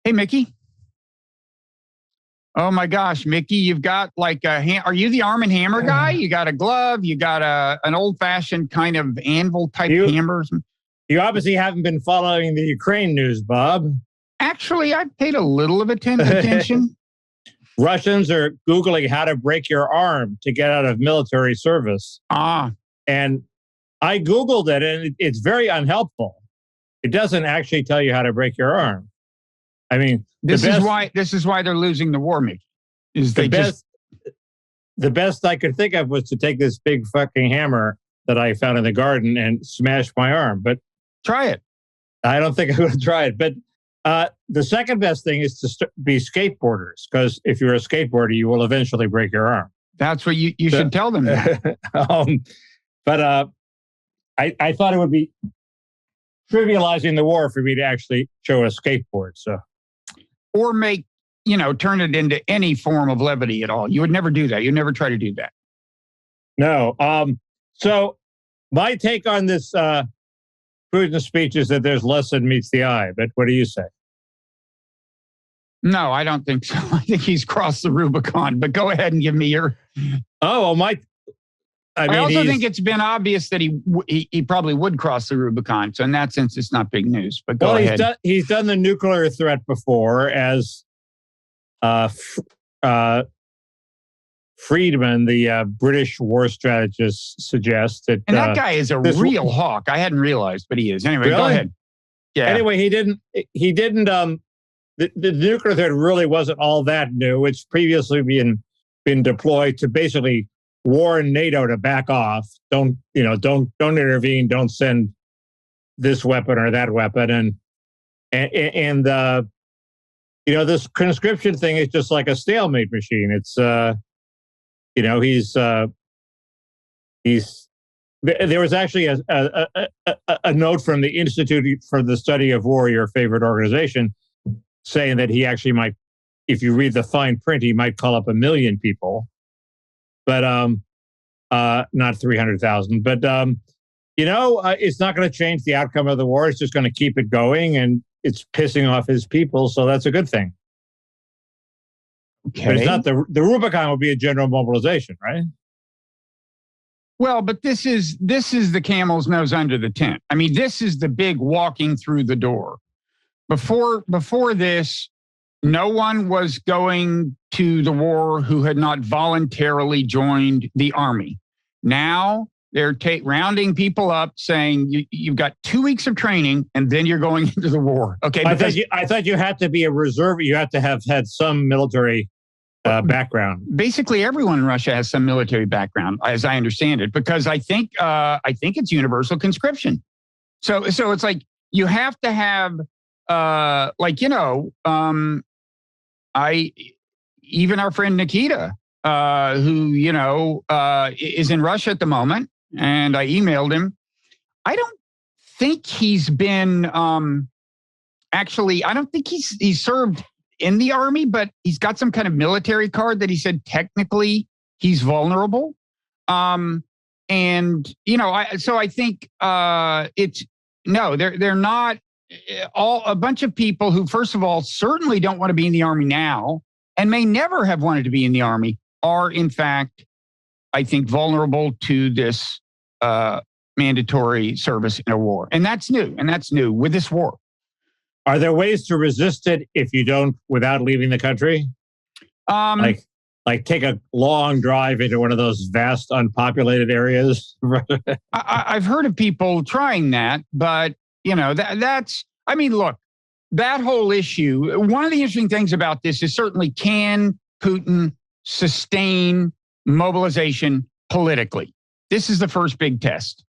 Hey, Mickey. Oh my gosh, Mickey, you've got like a are you the Arm & Hammer guy? You got a glove, you got an old-fashioned kind of anvil type hammer. You obviously haven't been following the Ukraine news, Bob. Actually, I've paid a little of attention. Russians are Googling how to break your arm to get out of military service. And I Googled it, and it's very unhelpful. It doesn't actually tell you how to break your arm. I mean, this is why they're losing the war, Mickey. The best I could think of was to take this big fucking hammer that I found in the garden and smash my arm. But try it. I don't think I would try it. But the second best thing is to be skateboarders, because if you're a skateboarder, you will eventually break your arm. That's what you should tell them. But I thought it would be trivializing the war for me to actually show a skateboard. Or turn it into any form of levity at all. You would never do that. You'd never try to do that. No. So my take on this Putin speech is that there's less than meets the eye. But what do you say? No, I don't think so. I think he's crossed the Rubicon. But go ahead and give me your. Oh, well, I also think it's been obvious that he probably would cross the Rubicon. So in that sense, it's not big news. But go ahead. He's done the nuclear threat before, as Friedman, the British war strategist, suggests. And that guy is a real hawk. I hadn't realized, but he is. Anyway, Go ahead. Yeah. Anyway, he didn't. The nuclear threat really wasn't all that new. It's previously been deployed to basically warn NATO to back off. Don't intervene. Don't send this weapon or that weapon. And this conscription thing is just like a stalemate machine. It's there was actually a note from the Institute for the Study of War, your favorite organization, saying that he actually might, if you read the fine print, he might call up 1 million people. But not 300,000. But it's not going to change the outcome of the war. It's just going to keep it going, and it's pissing off his people. So that's a good thing. Okay. But it's not the Rubicon will be a general mobilization, right? Well, but this is the camel's nose under the tent. I mean, this is the big walking through the door. Before this, no one was going to the war who had not voluntarily joined the army. Now they're rounding people up, saying you've got 2 weeks of training and then you're going into the war. Okay, I thought you had to be a reserve. You had to have had some military background. Basically, everyone in Russia has some military background, as I understand it, because I think it's universal conscription. So it's like you have to have even our friend Nikita, who is in Russia at the moment, and I emailed him. I don't think he's been I don't think he's served in the army, but he's got some kind of military card that he said technically he's vulnerable. I think they're not. A bunch of people who, first of all, certainly don't want to be in the army now and may never have wanted to be in the army are, in fact, I think, vulnerable to this mandatory service in a war. And that's new with this war. Are there ways to resist it if you don't without leaving the country? Like take a long drive into one of those vast unpopulated areas? I've heard of people trying that, but look, that whole issue, one of the interesting things about this is certainly, can Putin sustain mobilization politically? This is the first big test.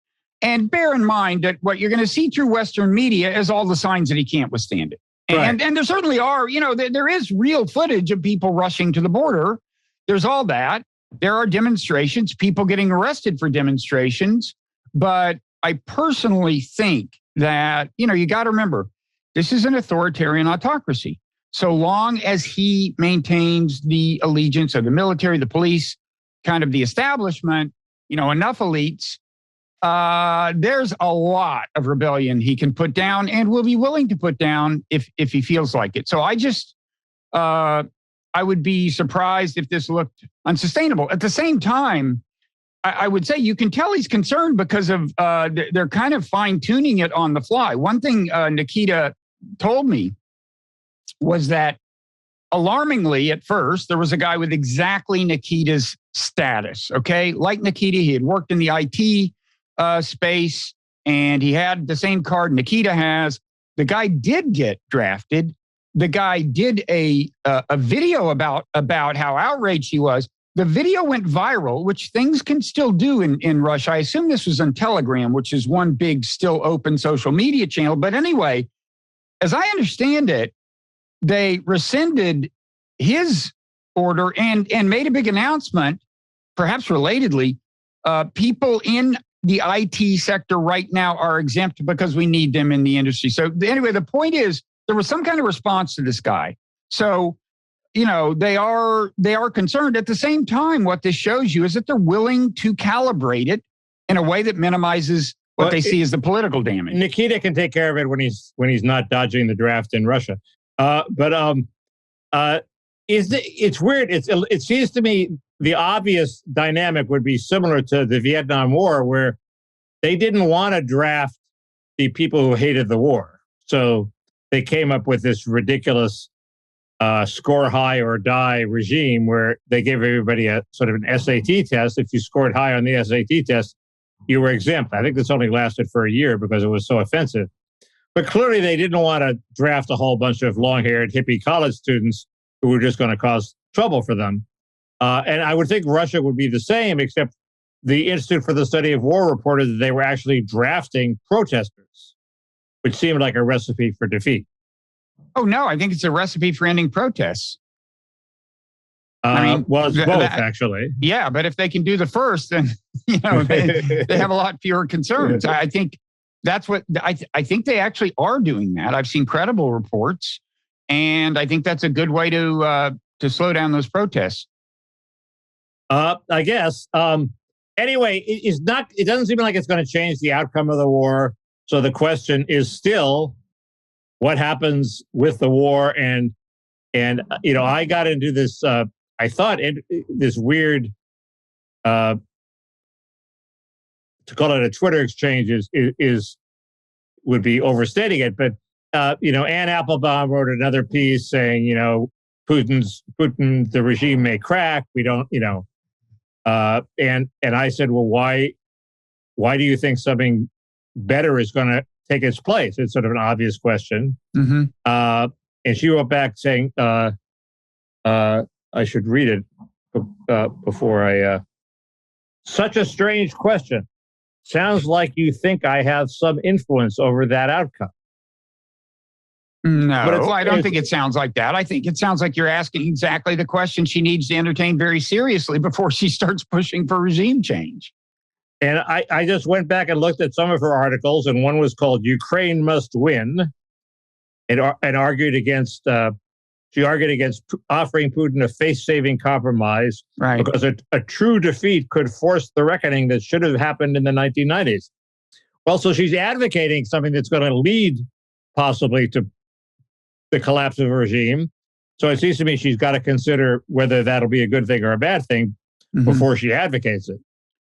And bear in mind that what you're going to see through Western media is all the signs that he can't withstand it. And, and there certainly are, there is real footage of people rushing to the border. There's all that. There are demonstrations, people getting arrested for demonstrations. But I personally think that, you got to remember, this is an authoritarian autocracy. So long as he maintains the allegiance of the military, the police, kind of the establishment, enough elites, there's a lot of rebellion he can put down and will be willing to put down if he feels like it. So I would be surprised if this looked unsustainable. At the same time, I would say you can tell he's concerned because of they're kind of fine-tuning it on the fly. One thing Nikita told me was that, alarmingly, at first, there was a guy with exactly Nikita's status, okay? Like Nikita, he had worked in the IT space, and he had the same card Nikita has. The guy did get drafted. The guy did a video about how outraged he was. The video went viral, which things can still do in Russia. I assume this was on Telegram, which is one big, still open social media channel. But anyway, as I understand it, they rescinded his order and made a big announcement, perhaps relatedly. People in the IT sector right now are exempt because we need them in the industry. So anyway, the point is there was some kind of response to this guy. So, they are concerned. At the same time, what this shows you is that they're willing to calibrate it in a way that minimizes what they see as the political damage. Nikita can take care of it when he's not dodging the draft in Russia. It's weird. It seems to me the obvious dynamic would be similar to the Vietnam War, where they didn't want to draft the people who hated the war. So they came up with this ridiculous score high or die regime where they gave everybody a sort of an SAT test. If you scored high on the SAT test, you were exempt. I think this only lasted for a year because it was so offensive. But clearly they didn't want to draft a whole bunch of long-haired hippie college students who were just going to cause trouble for them. And I would think Russia would be the same, except the Institute for the Study of War reported that they were actually drafting protesters, which seemed like a recipe for defeat. Oh, no, I think it's a recipe for ending protests. It's both, actually. Yeah, but if they can do the first, then they have a lot fewer concerns. I think that's what I think they actually are doing that. I've seen credible reports, and I think that's a good way to slow down those protests. I guess. Anyway, it doesn't seem like it's going to change the outcome of the war. So the question is still, what happens with the war? And I got into this. I thought this weird, to call it a Twitter exchange would be overstating it. But Ann Applebaum wrote another piece saying, Putin, the regime may crack. We don't, and I said, well, why do you think something better is going to take its place? It's sort of an obvious question. Mm-hmm. And she wrote back saying, I should read it before I. Such a strange question. Sounds like you think I have some influence over that outcome. No, I don't think it sounds like that. I think it sounds like you're asking exactly the question she needs to entertain very seriously before she starts pushing for regime change. And I just went back and looked at some of her articles, and one was called "Ukraine Must Win," and argued against. She argued against offering Putin a face-saving compromise, right? Because a true defeat could force the reckoning that should have happened in the 1990s. Well, so she's advocating something that's going to lead possibly to the collapse of a regime. So it seems to me she's got to consider whether that'll be a good thing or a bad thing before she advocates it.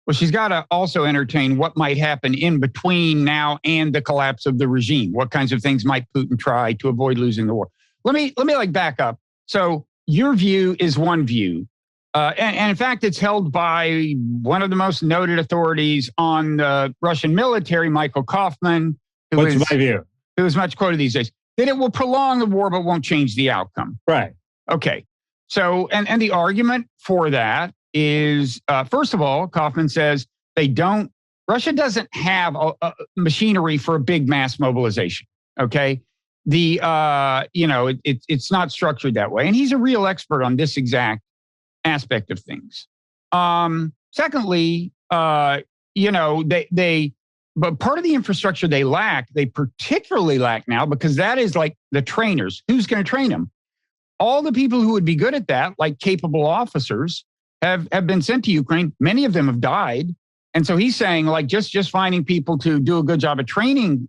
Well, she's got to also entertain what might happen in between now and the collapse of the regime. What kinds of things might Putin try to avoid losing the war? Let me back up. So your view is one view. And in fact, it's held by one of the most noted authorities on the Russian military, Michael Kaufman. What's my view? Who is much quoted these days. That it will prolong the war, but won't change the outcome. Right. Okay. So, and the argument for that is, first of all, Kaufman says Russia doesn't have a machinery for a big mass mobilization. Okay. It's not structured that way. And he's a real expert on this exact aspect of things. Secondly, but part of the infrastructure they particularly lack now, because that is like the trainers. Who's going to train them? All the people who would be good at that, like capable officers, have been sent to Ukraine. Many of them have died. And so he's saying, like, just finding people to do a good job of training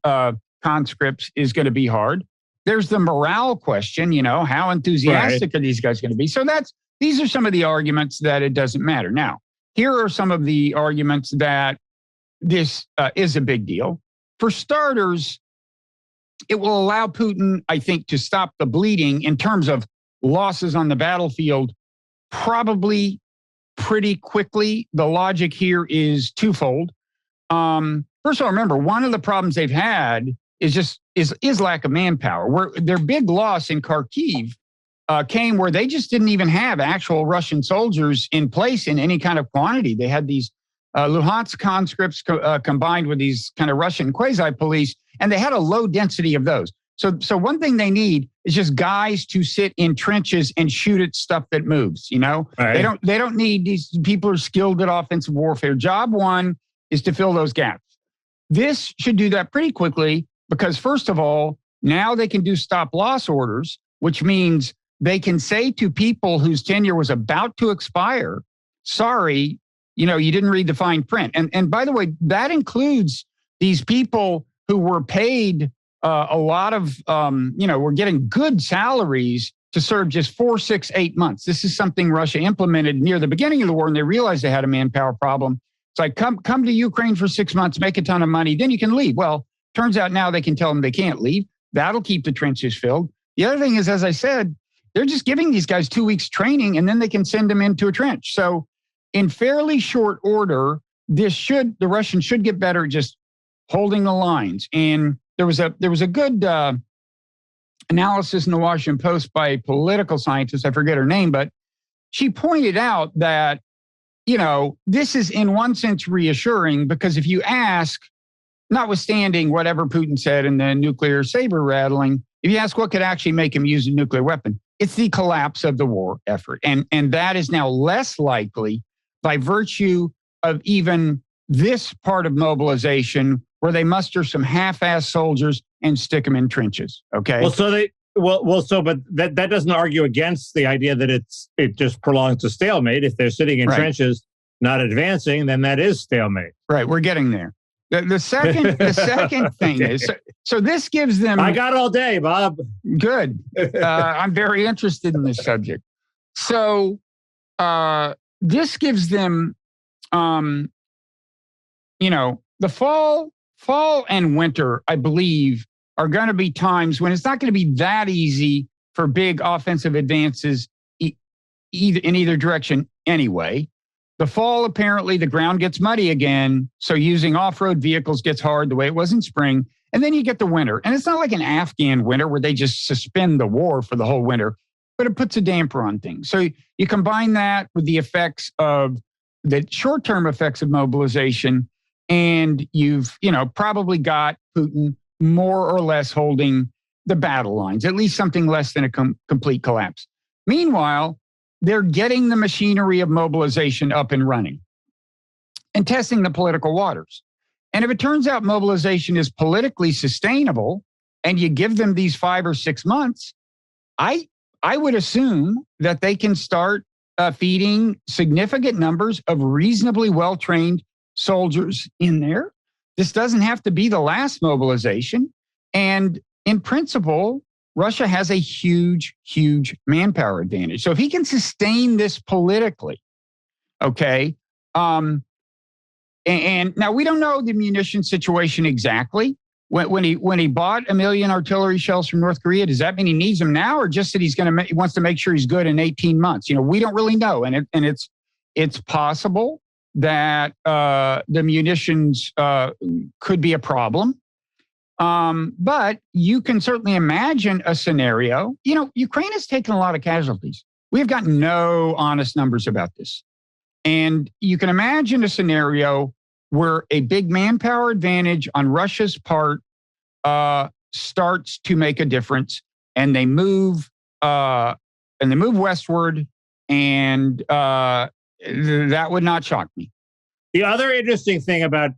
conscripts is going to be hard. There's the morale question, how enthusiastic are these guys going to be? So these are some of the arguments that it doesn't matter. Now, here are some of the arguments that this is a big deal. For starters, it will allow Putin, I think, to stop the bleeding in terms of losses on the battlefield probably pretty quickly. The logic here is twofold. First of all, remember, one of the problems they've had is lack of manpower. Where their big loss in Kharkiv came where they just didn't even have actual Russian soldiers in place in any kind of quantity. They had these Luhansk conscripts combined with these kind of Russian quasi-police, and they had a low density of those. So one thing they need is just guys to sit in trenches and shoot at stuff that moves. Right. They don't need these people who are skilled at offensive warfare. Job one is to fill those gaps. This should do that pretty quickly because, first of all, now they can do stop loss orders, which means they can say to people whose tenure was about to expire, sorry, you didn't read the fine print. And by the way, that includes these people who were paid a lot of, were getting good salaries to serve just 4, 6, 8 months. This is something Russia implemented near the beginning of the war, and they realized they had a manpower problem. It's like, come to Ukraine for 6 months, make a ton of money, then you can leave. Well, turns out now they can tell them they can't leave. That'll keep the trenches filled. The other thing is, as I said, they're just giving these guys 2 weeks training, and then they can send them into a trench. So in fairly short order, the Russians should get better at just holding the lines. And there was a good analysis in the Washington Post by a political scientist, I forget her name, but she pointed out that, this is in one sense reassuring because if you ask, notwithstanding whatever Putin said in the nuclear saber rattling, if you ask what could actually make him use a nuclear weapon, it's the collapse of the war effort. And that is now less likely by virtue of even this part of mobilization where they muster some half-assed soldiers and stick them in trenches. Okay. But that doesn't argue against the idea that it just prolongs the stalemate. If they're sitting in trenches, not advancing, then that is stalemate. Right. We're getting there. The second thing is, so this gives them. I got all day, Bob. Good. I'm very interested in this subject. So this gives them, the fall and winter, I believe, are going to be times when it's not going to be that easy for big offensive advances in either direction anyway. The fall, apparently, the ground gets muddy again, so using off-road vehicles gets hard the way it was in spring. And then you get the winter. And it's not like an Afghan winter where they just suspend the war for the whole winter, but it puts a damper on things. So you combine that with the effects of the short-term effects of mobilization, and you've, probably got Putin more or less holding the battle lines, at least something less than a complete collapse. Meanwhile, they're getting the machinery of mobilization up and running and testing the political waters. And if it turns out mobilization is politically sustainable and you give them these 5 or 6 months, I would assume that they can start feeding significant numbers of reasonably well-trained soldiers in there. This doesn't have to be the last mobilization. And in principle, Russia has a huge, huge manpower advantage. So if he can sustain this politically, okay, and now we don't know the munition situation exactly. When he bought 1 million artillery shells from North Korea, does that mean he needs them now, or just that he wants to make sure he's good in 18 months? We don't really know, and it's possible that the munitions could be a problem. But you can certainly imagine a scenario. Ukraine has taken a lot of casualties. We have got no honest numbers about this. And you can imagine a scenario where a big manpower advantage on Russia's part starts to make a difference, and they move westward, and that would not shock me. The other interesting thing about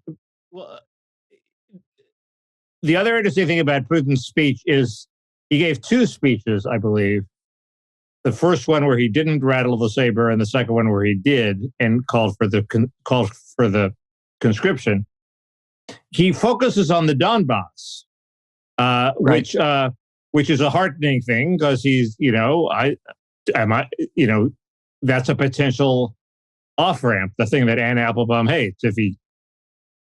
Putin's speech is he gave 2 speeches, I believe. The first one where he didn't rattle the saber, and the second one where he did and called for the conscription, he focuses on the Donbass, which is a heartening thing because he's, that's a potential off-ramp, the thing that Ann Applebaum hates. If he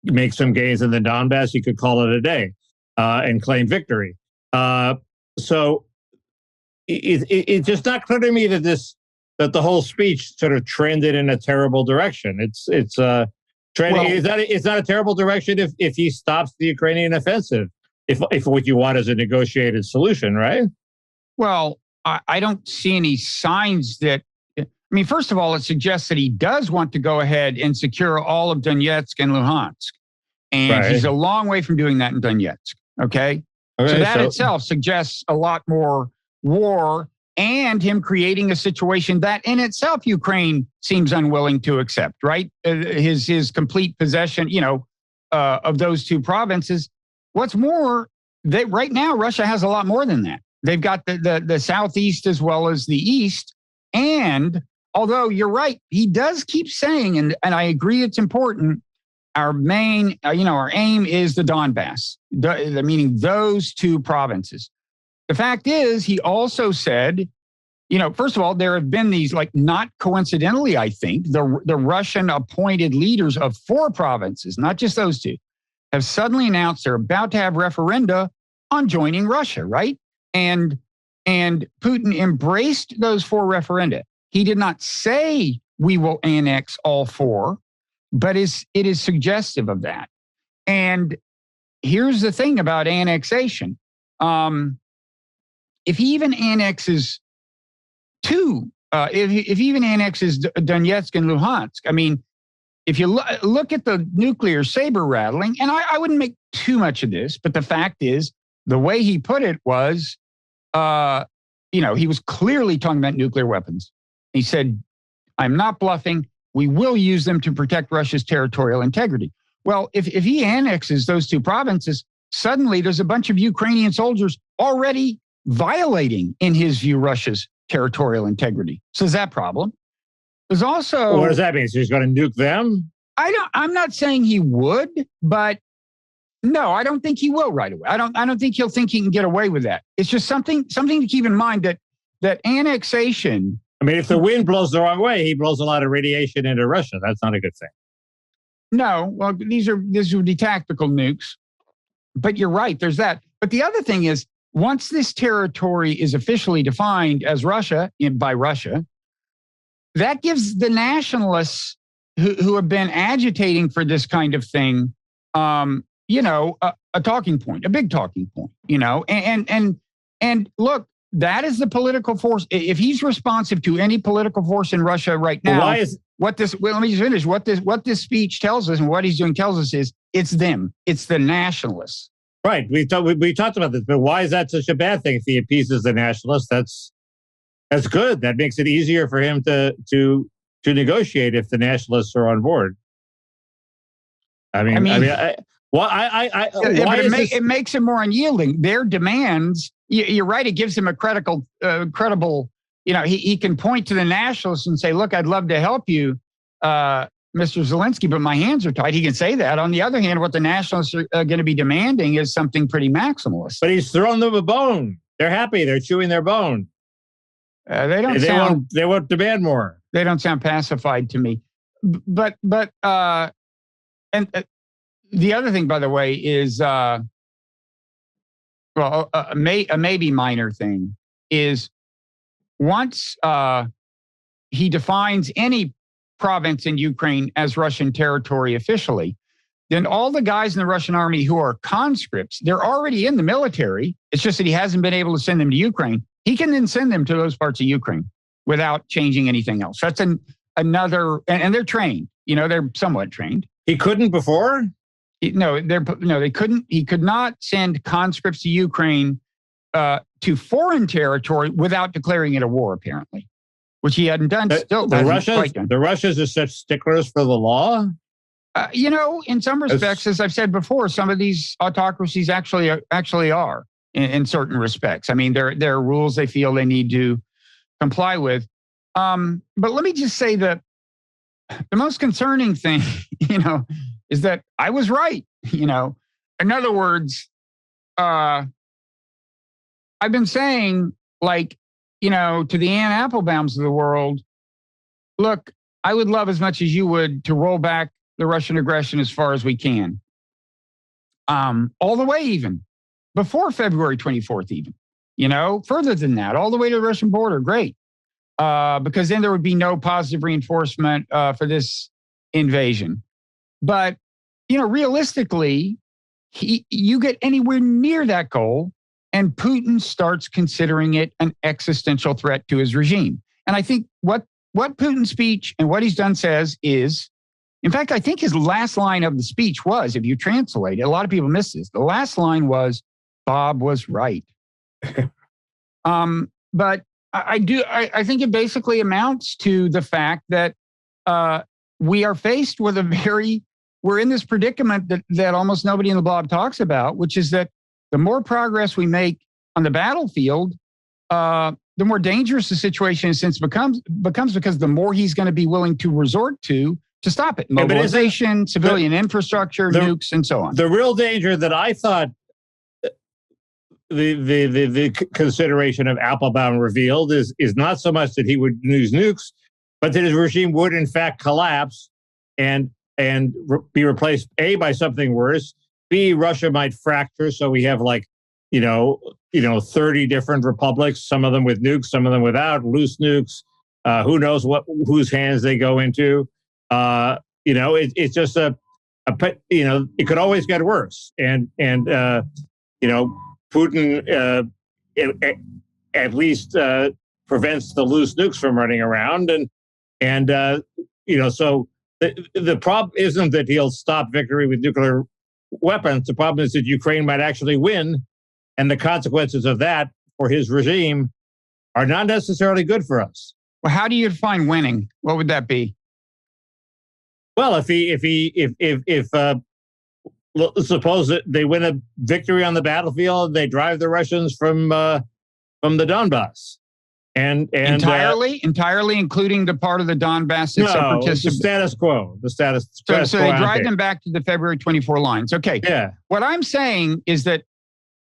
makes some gains in the Donbass, he could call it a day and claim victory. So it's just not clear to me that the whole speech sort of trended in a terrible direction. It's trending. It's not a terrible direction if he stops the Ukrainian offensive. If what you want is a negotiated solution, right? Well, I don't see any signs that. I mean, first of all, it suggests that he does want to go ahead and secure all of Donetsk and Luhansk, and he's a long way from doing that in Donetsk. Okay, so that itself suggests a lot more war and him creating a situation that in itself Ukraine seems unwilling to accept, right? His complete possession, of those two provinces. What's more, right now Russia has a lot more than that. They've got the southeast as well as the east. And although you're right, he does keep saying, and I agree it's important, our main, our aim is the Donbass, meaning those two provinces. The fact is, he also said, first of all, there have been these, not coincidentally, I think, the Russian appointed leaders of 4 provinces, not just those two, have suddenly announced they're about to have referenda on joining Russia, right? And Putin embraced those 4 referenda. He did not say we will annex all 4, but it is suggestive of that. And here's the thing about annexation. If he even annexes 2, if he even annexes Donetsk and Luhansk, I mean, if you look at the nuclear saber rattling, and I wouldn't make too much of this, but the fact is, the way he put it was, he was clearly talking about nuclear weapons. He said, I'm not bluffing. We will use them to protect Russia's territorial integrity. Well, if he annexes those 2 provinces, suddenly there's a bunch of Ukrainian soldiers already violating, in his view, Russia's territorial integrity. So there's that problem. There's also... Well, what does that mean? So he's going to nuke them? I'm not saying he would, but no, I don't think he will right away. I don't think he'll think he can get away with that. It's just something to keep in mind that annexation... I mean, if the wind blows the wrong way, he blows a lot of radiation into Russia. That's not a good thing. No, well, these would be tactical nukes. But you're right, there's that. But the other thing is, once this territory is officially defined as Russia, by Russia, that gives the nationalists who have been agitating for this kind of thing, a talking point, a big talking point, and look, that is the political force. If he's responsive to any political force in Russia right now, let me just finish. What this speech tells us and what he's doing tells us is it's them. It's the nationalists. Right. We talked about this, but why is that such a bad thing? If he appeases the nationalists, that's good. That makes it easier for him to negotiate if the nationalists are on board. It makes him more unyielding. Their demands. You're right. It gives him a credible. He can point to the nationalists and say, "Look, I'd love to help you, Mr. Zelensky, but my hands are tied." He can say that. On the other hand, what the nationalists are going to be demanding is something pretty maximalist. But he's throwing them a bone. They're happy. They're chewing their bone. They won't demand more. They don't sound pacified to me. But the other thing, by the way, is a maybe minor thing is once he defines any province in Ukraine as Russian territory officially, then all the guys in the Russian army who are conscripts, they're already in the military. It's just that he hasn't been able to send them to Ukraine. He can then send them to those parts of Ukraine without changing anything else. That's another, and they're trained. They're somewhat trained. He couldn't before? They couldn't. He could not send conscripts to Ukraine to foreign territory without declaring it a war, apparently, which he hadn't done. The Russians are such sticklers for the law. In some respects, as I've said before, some of these autocracies actually are in certain respects. I mean, there are rules they feel they need to comply with. But let me just say that the most concerning thing, is that I was right. In other words, I've been saying, to the Ann Applebaums of the world, look, I would love as much as you would to roll back the Russian aggression as far as we can. All the way even before February 24th, even, further than that, all the way to the Russian border. Great. Because then there would be no positive reinforcement for this invasion. But, realistically, you get anywhere near that goal, and Putin starts considering it an existential threat to his regime. And I think what Putin's speech and what he's done says is, in fact, I think his last line of the speech was, if you translate it, a lot of people miss this. The last line was, Bob was right. But I think it basically amounts to the fact that we are faced with we're in this predicament that almost nobody in the blob talks about, which is that the more progress we make on the battlefield, the more dangerous the situation becomes because the more he's going to be willing to resort to stop it. Mobilization, civilian infrastructure, nukes, and so on. The real danger that I thought the consideration of Applebaum revealed is not so much that he would use nukes, but that his regime would in fact collapse and be replaced, A, by something worse, B, Russia might fracture, so we have 30 different republics, some of them with nukes, some of them without, loose nukes. Who knows whose hands they go into? It's just it could always get worse, and Putin at least prevents the loose nukes from running around, so the problem isn't that he'll stop victory with nuclear weapons. The problem is that Ukraine might actually win, and the consequences of that for his regime are not necessarily good for us. Well, how do you define winning? What would that be? Well, if suppose that they win a victory on the battlefield, they drive the Russians from the Donbass, and entirely, including the part of the Donbass that's separatist. The status quo. So they drive them back to the February 24 lines. Okay. Yeah. What I'm saying is that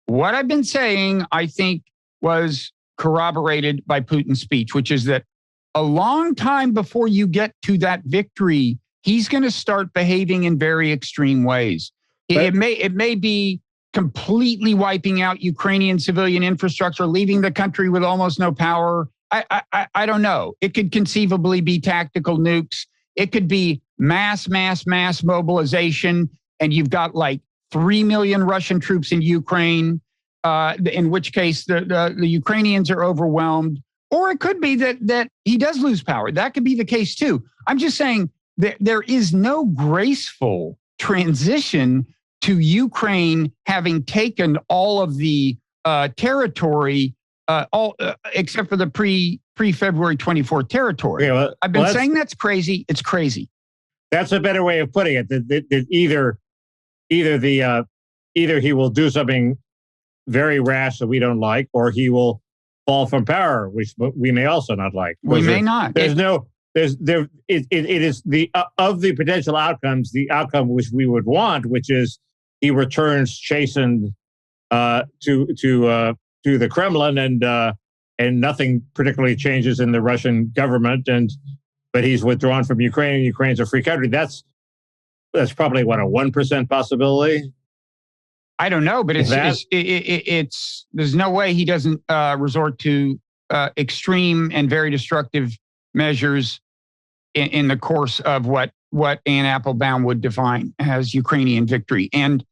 what I've been saying, I think, was corroborated by Putin's speech, which is that a long time before you get to that victory, he's going to start behaving in very extreme ways. It may be completely wiping out Ukrainian civilian infrastructure, leaving the country with almost no power. I don't know. It could conceivably be tactical nukes. It could be mass mobilization, and you've got 3 million Russian troops in Ukraine, in which case the Ukrainians are overwhelmed. Or it could be that he does lose power. That could be the case too. I'm just saying that there is no graceful transition to Ukraine having taken all of the territory, except for the pre-February 24th territory. Yeah, well, I've been saying that's crazy. It's crazy. That's a better way of putting it. That either he will do something very rash that we don't like, or he will fall from power, which we may also not like. We may not. It is of the potential outcomes, the outcome which we would want, which is he returns chastened to the Kremlin, and nothing particularly changes in the Russian government, but he's withdrawn from Ukraine, and Ukraine's a free country. That's probably what, a 1% possibility. I don't know, but it's there's no way he doesn't resort to extreme and very destructive measures in the course of what Ann Applebaum would define as Ukrainian victory. And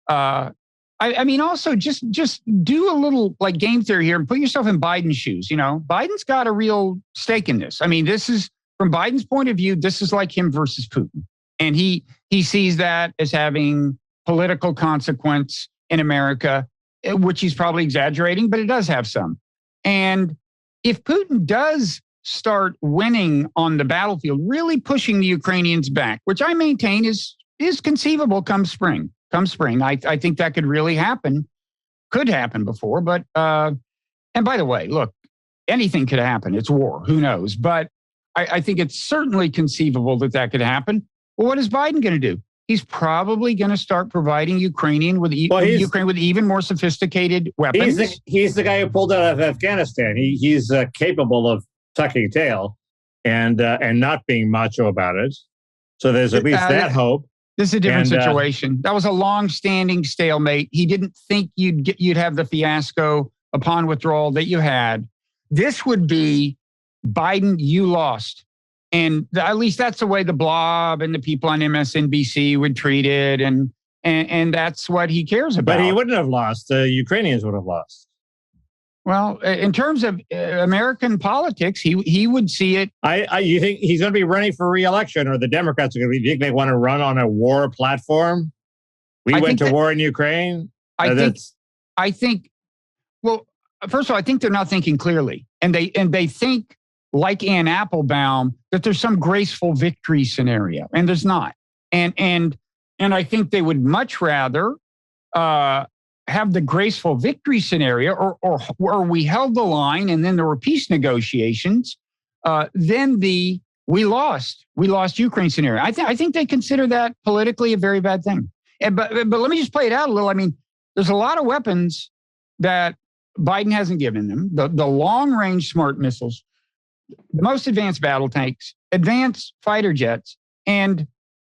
I mean, also just do a little game theory here and put yourself in Biden's shoes. Biden's got a real stake in this. I mean, this is, from Biden's point of view, this is like him versus Putin, and he sees that as having political consequence in America, which he's probably exaggerating, but it does have some. And if Putin does start winning on the battlefield, really pushing the Ukrainians back, which I maintain is conceivable come spring. I think that could really happen. Could happen before, but and by the way, look, anything could happen. It's war. Who knows? But I think it's certainly conceivable that could happen. Well, what is Biden going to do? he's probably going to start providing Ukraine with even more sophisticated weapons. He's the guy who pulled out of Afghanistan. He's capable of tucking tail and not being macho about it. So there's at least that hope. This is a different situation. That was a long-standing stalemate. He didn't think you'd have the fiasco upon withdrawal that you had. This would be Biden, you lost. And at least that's the way the blob and the people on MSNBC would treat it. And that's what he cares about. But he wouldn't have lost. The Ukrainians would have lost. Well, in terms of American politics, he would see it. You think he's going to be running for re-election, or the Democrats are going to be? Do you think they want to run on a war platform? We went to war in Ukraine. I think. Well, first of all, I think they're not thinking clearly, and they think, like Ann Applebaum, that there's some graceful victory scenario, and there's not. And I think they would much rather have the graceful victory scenario, or we held the line and then there were peace negotiations, then we lost Ukraine scenario. I think they consider that politically a very bad thing. But let me just play it out a little. I mean, there's a lot of weapons that Biden hasn't given them. The long-range smart missiles, the most advanced battle tanks, advanced fighter jets. And,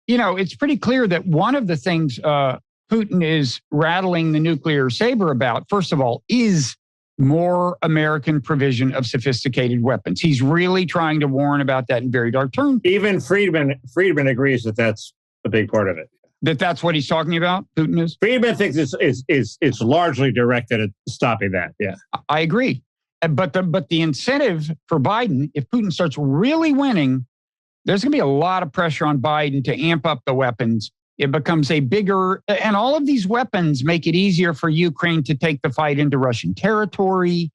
it's pretty clear that one of the things Putin is rattling the nuclear saber about, first of all, is more American provision of sophisticated weapons. He's really trying to warn about that in very dark terms. Even Friedman agrees that that's a big part of it. That's what he's talking about, Putin is? Friedman thinks it's largely directed at stopping that, yeah. I agree. But the incentive for Biden, if Putin starts really winning, there's going to be a lot of pressure on Biden to amp up the weapons. It becomes a bigger, and all of these weapons make it easier for Ukraine to take the fight into Russian territory.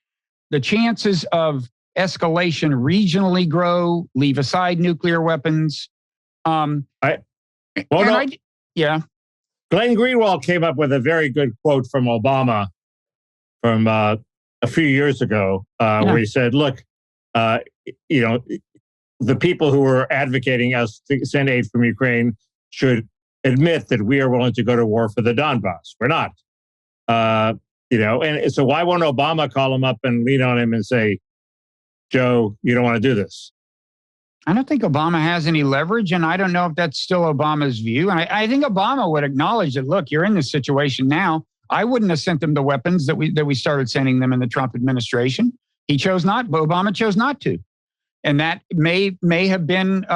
The chances of escalation regionally grow, leave aside nuclear weapons. Yeah. Glenn Greenwald came up with a very good quote from Obama from a few years ago, where he said, look, the people who are advocating us to send aid from Ukraine should admit that we are willing to go to war for the Donbass. We're not. And so why won't Obama call him up and lean on him and say, Joe, you don't want to do this? I don't think Obama has any leverage, and I don't know if that's still Obama's view. And I think Obama would acknowledge that, look, you're in this situation now. I wouldn't have sent them the weapons that we started sending them in the Trump administration. He chose not, but Obama chose not to. And that may have been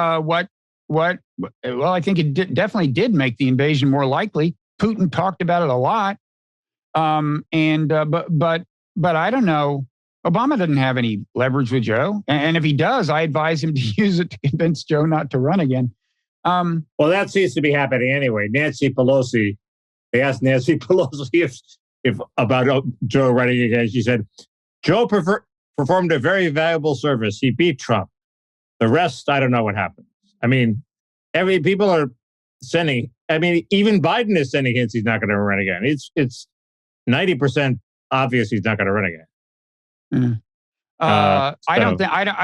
well, I think it definitely did make the invasion more likely. Putin talked about it a lot. But I don't know. Obama doesn't have any leverage with Joe. And if he does, I advise him to use it to convince Joe not to run again. Well, that seems to be happening anyway. They asked Nancy Pelosi if about Joe running again. She said, Joe performed a very valuable service. He beat Trump. The rest, I don't know what happened. I mean, people are sending. I mean, even Biden is sending hints he's not going to run again. It's 90% obvious he's not going to run again. I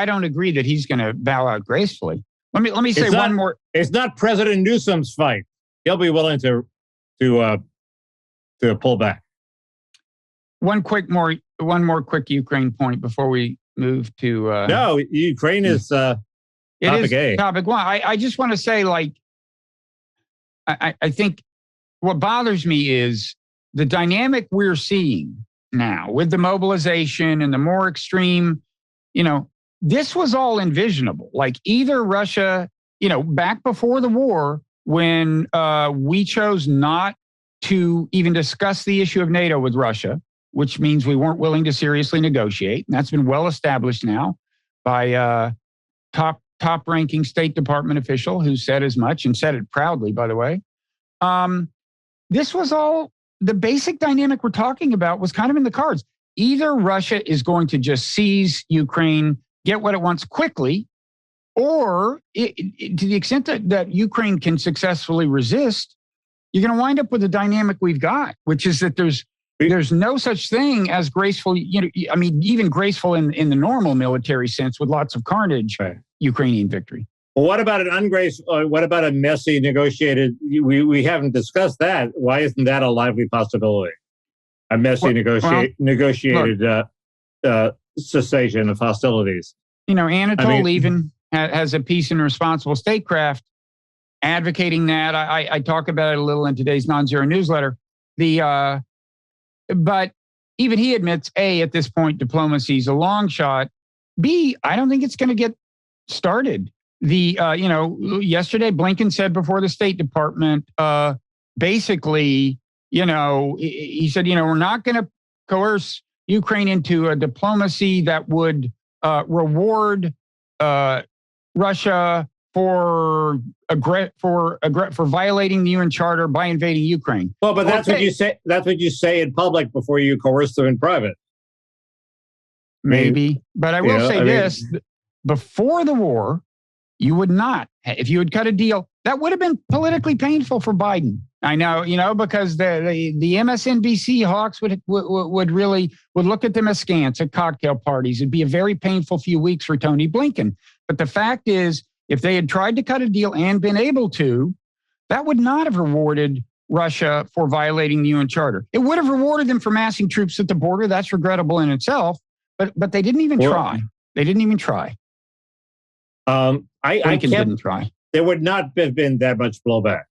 don't agree that he's going to bow out gracefully. Let me say one more. It's not President Newsom's fight. He'll be willing to pull back. One more quick Ukraine point before we move to. No, Ukraine is topic A. Topic one. I just want to say, I think what bothers me is the dynamic we're seeing now with the mobilization and the more extreme. This was all envisionable. Like either Russia, back before the war, when we chose not to even discuss the issue of NATO with Russia, which means we weren't willing to seriously negotiate. And that's been well established now by top-ranking State Department official who said as much and said it proudly, by the way. This was all, the basic dynamic we're talking about was kind of in the cards. Either Russia is going to just seize Ukraine, get what it wants quickly, or to the extent that Ukraine can successfully resist, you're going to wind up with the dynamic we've got, which is that there's no such thing as graceful, even graceful in the normal military sense with lots of carnage, right. Ukrainian victory. Well, what about an ungraceful? What about a messy negotiated? We haven't discussed that. Why isn't that a lively possibility? A messy negotiated cessation of hostilities. Anatole even has a piece in Responsible Statecraft advocating that. I talk about it a little in today's Nonzero newsletter. But even he admits, A, at this point, diplomacy is a long shot. B, I don't think it's going to get started. Yesterday, Blinken said before the State Department, basically, he said, we're not going to coerce Ukraine into a diplomacy that would reward Russia for violating the UN Charter by invading Ukraine. Well, but that's what you say. That's what you say in public before you coerce them in private. Maybe, but I will say this: before the war, you would not. If you had cut a deal, that would have been politically painful for Biden. I know, because the MSNBC hawks would look at them askance at cocktail parties. It'd be a very painful few weeks for Tony Blinken. But the fact is, if they had tried to cut a deal and been able to, that would not have rewarded Russia for violating the UN Charter. It would have rewarded them for massing troops at the border. That's regrettable in itself. But they didn't even try. They didn't even try. Blinken didn't try. There would not have been that much blowback.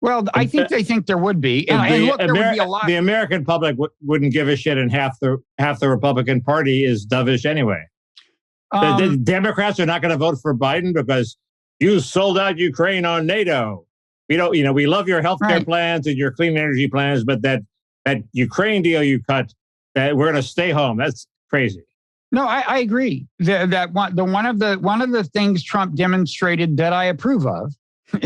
Well, I think they think there would be. And look, there would be a lot. The American public wouldn't give a shit, and half the Republican Party is dovish anyway. The Democrats are not going to vote for Biden because you sold out Ukraine on NATO. We love your healthcare plans and your clean energy plans, but that Ukraine deal you cut, that we're going to stay home. That's crazy. No, I agree. One of the things Trump demonstrated that I approve of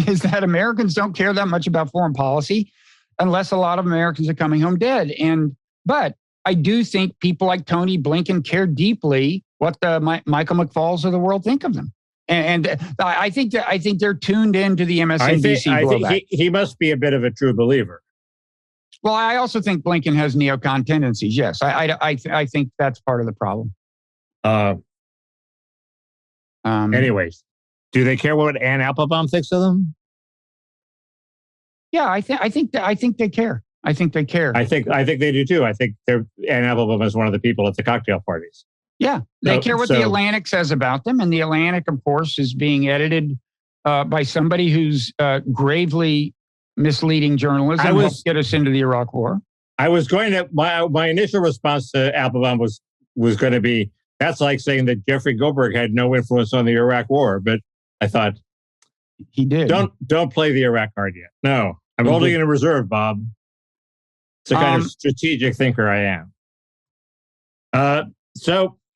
is that Americans don't care that much about foreign policy unless a lot of Americans are coming home dead. But I do think people like Tony Blinken care deeply what the Michael McFauls of the world think of them. And I think they're tuned into the MSNBC blowback. I think he must be a bit of a true believer. Well, I also think Blinken has neocon tendencies. Yes, I think that's part of the problem. Anyways, do they care what Ann Applebaum thinks of them? Yeah, I think they care. I think they care. I think they do too. I think Ann Applebaum is one of the people at the cocktail parties. Yeah, they care what the Atlantic says about them, and the Atlantic, of course, is being edited by somebody who's gravely misleading journalism. Helped get us into the Iraq War. I was going to my initial response to Applebaum was going to be, that's like saying that Jeffrey Goldberg had no influence on the Iraq War, but I thought he did. Don't play the Iraq card yet. No, I'm holding it in reserve, Bob. It's the kind of strategic thinker I am.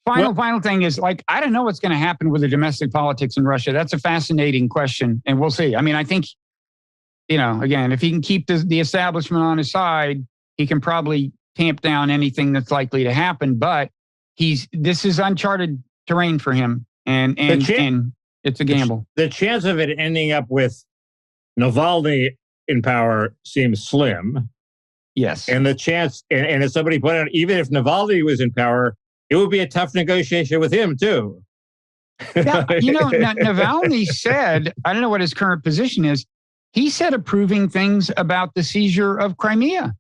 Final thing is, I don't know what's going to happen with the domestic politics in Russia. That's a fascinating question, and we'll see. I mean, I think, again, if he can keep the establishment on his side, he can probably tamp down anything that's likely to happen. But this is uncharted terrain for him, and it's a gamble. The chance of it ending up with Navalny in power seems slim. Yes. And the chance, and as somebody pointed out, even if Navalny was in power, it would be a tough negotiation with him, too. Yeah, Navalny said, I don't know what his current position is, he said approving things about the seizure of Crimea.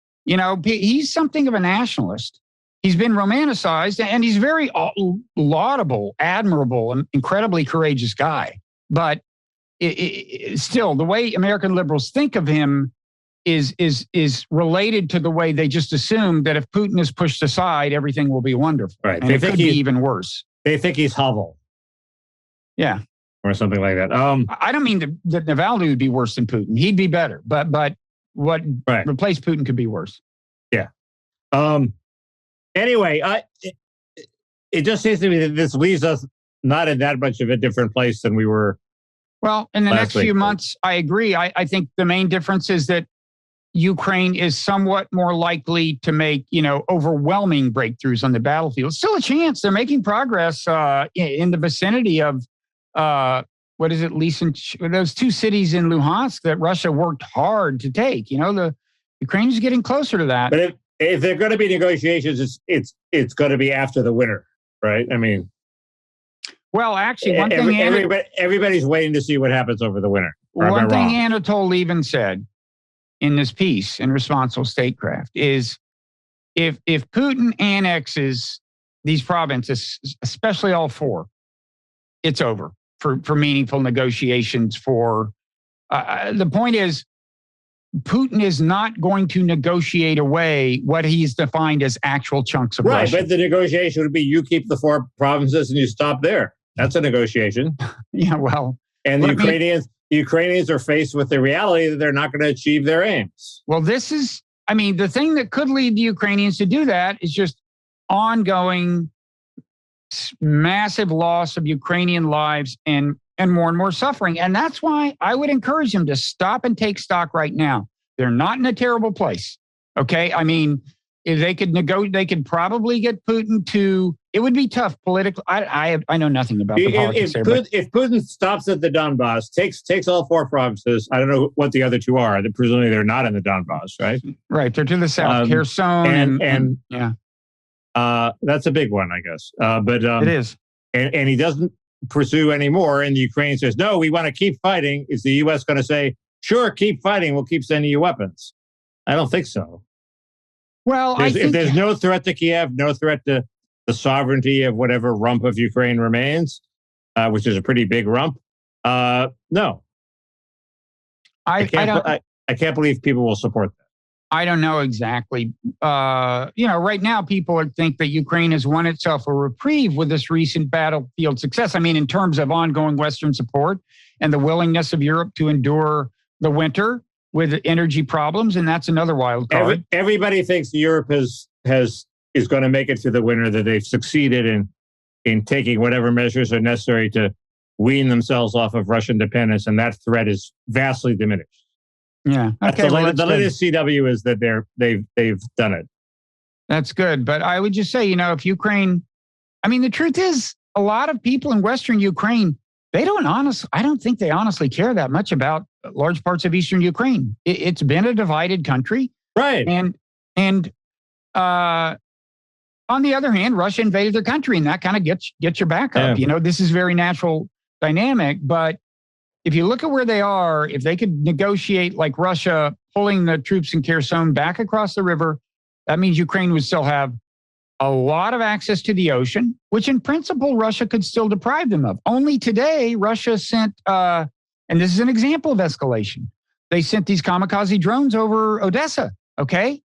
He's something of a nationalist. He's been romanticized, and he's very laudable, admirable, and incredibly courageous guy. But still, the way American liberals think of him is related to the way they just assume that if Putin is pushed aside, everything will be wonderful. Right. And it could be even worse. They think he's Havel. Yeah. Or something like that. I don't mean that Navalny would be worse than Putin. He'd be better. But what replaced Putin could be worse. Yeah. Anyway, it just seems to me that this leaves us not in that much of a different place than we were. Well, in the next few months, I agree. I think the main difference is that Ukraine is somewhat more likely to make, overwhelming breakthroughs on the battlefield. Still a chance. They're making progress in the vicinity of, what is it, those two cities in Luhansk that Russia worked hard to take. The Ukraine is getting closer to that. But if there are going to be negotiations, it's going to be after the winter, right? I mean, Well, actually, one thing everybody's waiting to see what happens over the winter. One thing Anatol Lieven said in this piece in Responsible Statecraft is if Putin annexes these provinces, especially all four, it's over for meaningful negotiations. The point is, Putin is not going to negotiate away what he's defined as actual chunks of Russia. Right, but the negotiation would be you keep the 4 provinces and you stop there. That's a negotiation. Yeah, well. And the Ukrainians are faced with the reality that they're not going to achieve their aims. Well, the thing that could lead the Ukrainians to do that is just ongoing massive loss of Ukrainian lives and more suffering. And that's why I would encourage them to stop and take stock right now. They're not in a terrible place. Okay. I mean, if they could they could probably get Putin to, it would be tough politically. I know nothing about the politics there. If Putin stops at the Donbass, takes all 4 provinces, I don't know what the other 2 are. Presumably they're not in the Donbass, right? Right. They're to the south, Kherson. And yeah. That's a big one, I guess. But it is. And he doesn't pursue anymore. And the Ukraine says, no, we want to keep fighting. Is the U.S. going to say, sure, keep fighting. We'll keep sending you weapons? I don't think so. Well, if there's no threat to Kiev, no threat to the sovereignty of whatever rump of Ukraine remains, which is a pretty big rump, no. I can't believe people will support that. I don't know exactly. Right now, people think that Ukraine has won itself a reprieve with this recent battlefield success. I mean, in terms of ongoing Western support and the willingness of Europe to endure the winter with energy problems, and that's another wild card. Everybody thinks Europe is going to make it through the winter, that they've succeeded in taking whatever measures are necessary to wean themselves off of Russian dependence, and that threat is vastly diminished. Yeah. Okay. The latest CW is that they've done it. That's good. But I would just say, if Ukraine, the truth is a lot of people in Western Ukraine, I don't think they honestly care that much about large parts of Eastern Ukraine. It's been a divided country. Right. And on the other hand, Russia invaded their country, and that kind of gets your back up. Yeah. This is very natural dynamic, but if you look at where they are, if they could negotiate like Russia pulling the troops in Kherson back across the river, that means Ukraine would still have a lot of access to the ocean, which in principle, Russia could still deprive them of. Only today, Russia sent, and this is an example of escalation, they sent these kamikaze drones over Odessa, okay?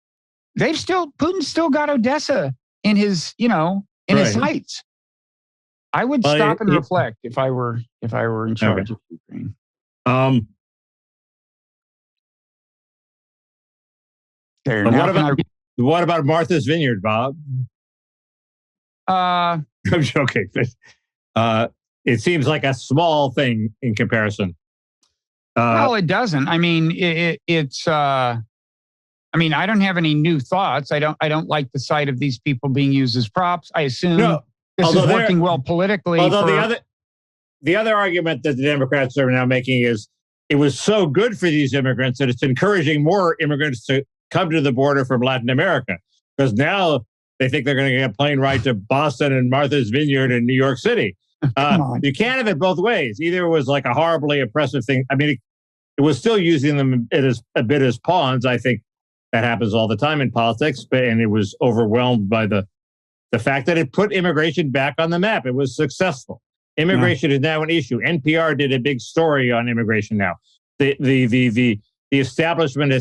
Putin's still got Odessa in his, his sights. I would stop and reflect if I were in charge of Ukraine. What about Martha's Vineyard, Bob? I'm joking. It seems like a small thing in comparison. Well, it doesn't. It's. I don't have any new thoughts. I don't like the sight of these people being used as props. I assume this is working well politically. Although the other argument that the Democrats are now making is it was so good for these immigrants that it's encouraging more immigrants to come to the border from Latin America, because now they think they're going to get a plane ride to Boston and Martha's Vineyard and New York City. You can't have it both ways. Either it was like a horribly oppressive thing. It was still using them a bit as pawns. I think that happens all the time in politics, and it was overwhelmed by the fact that it put immigration back on the map. It was successful. Immigration is now an issue. NPR did a big story on immigration now. The establishment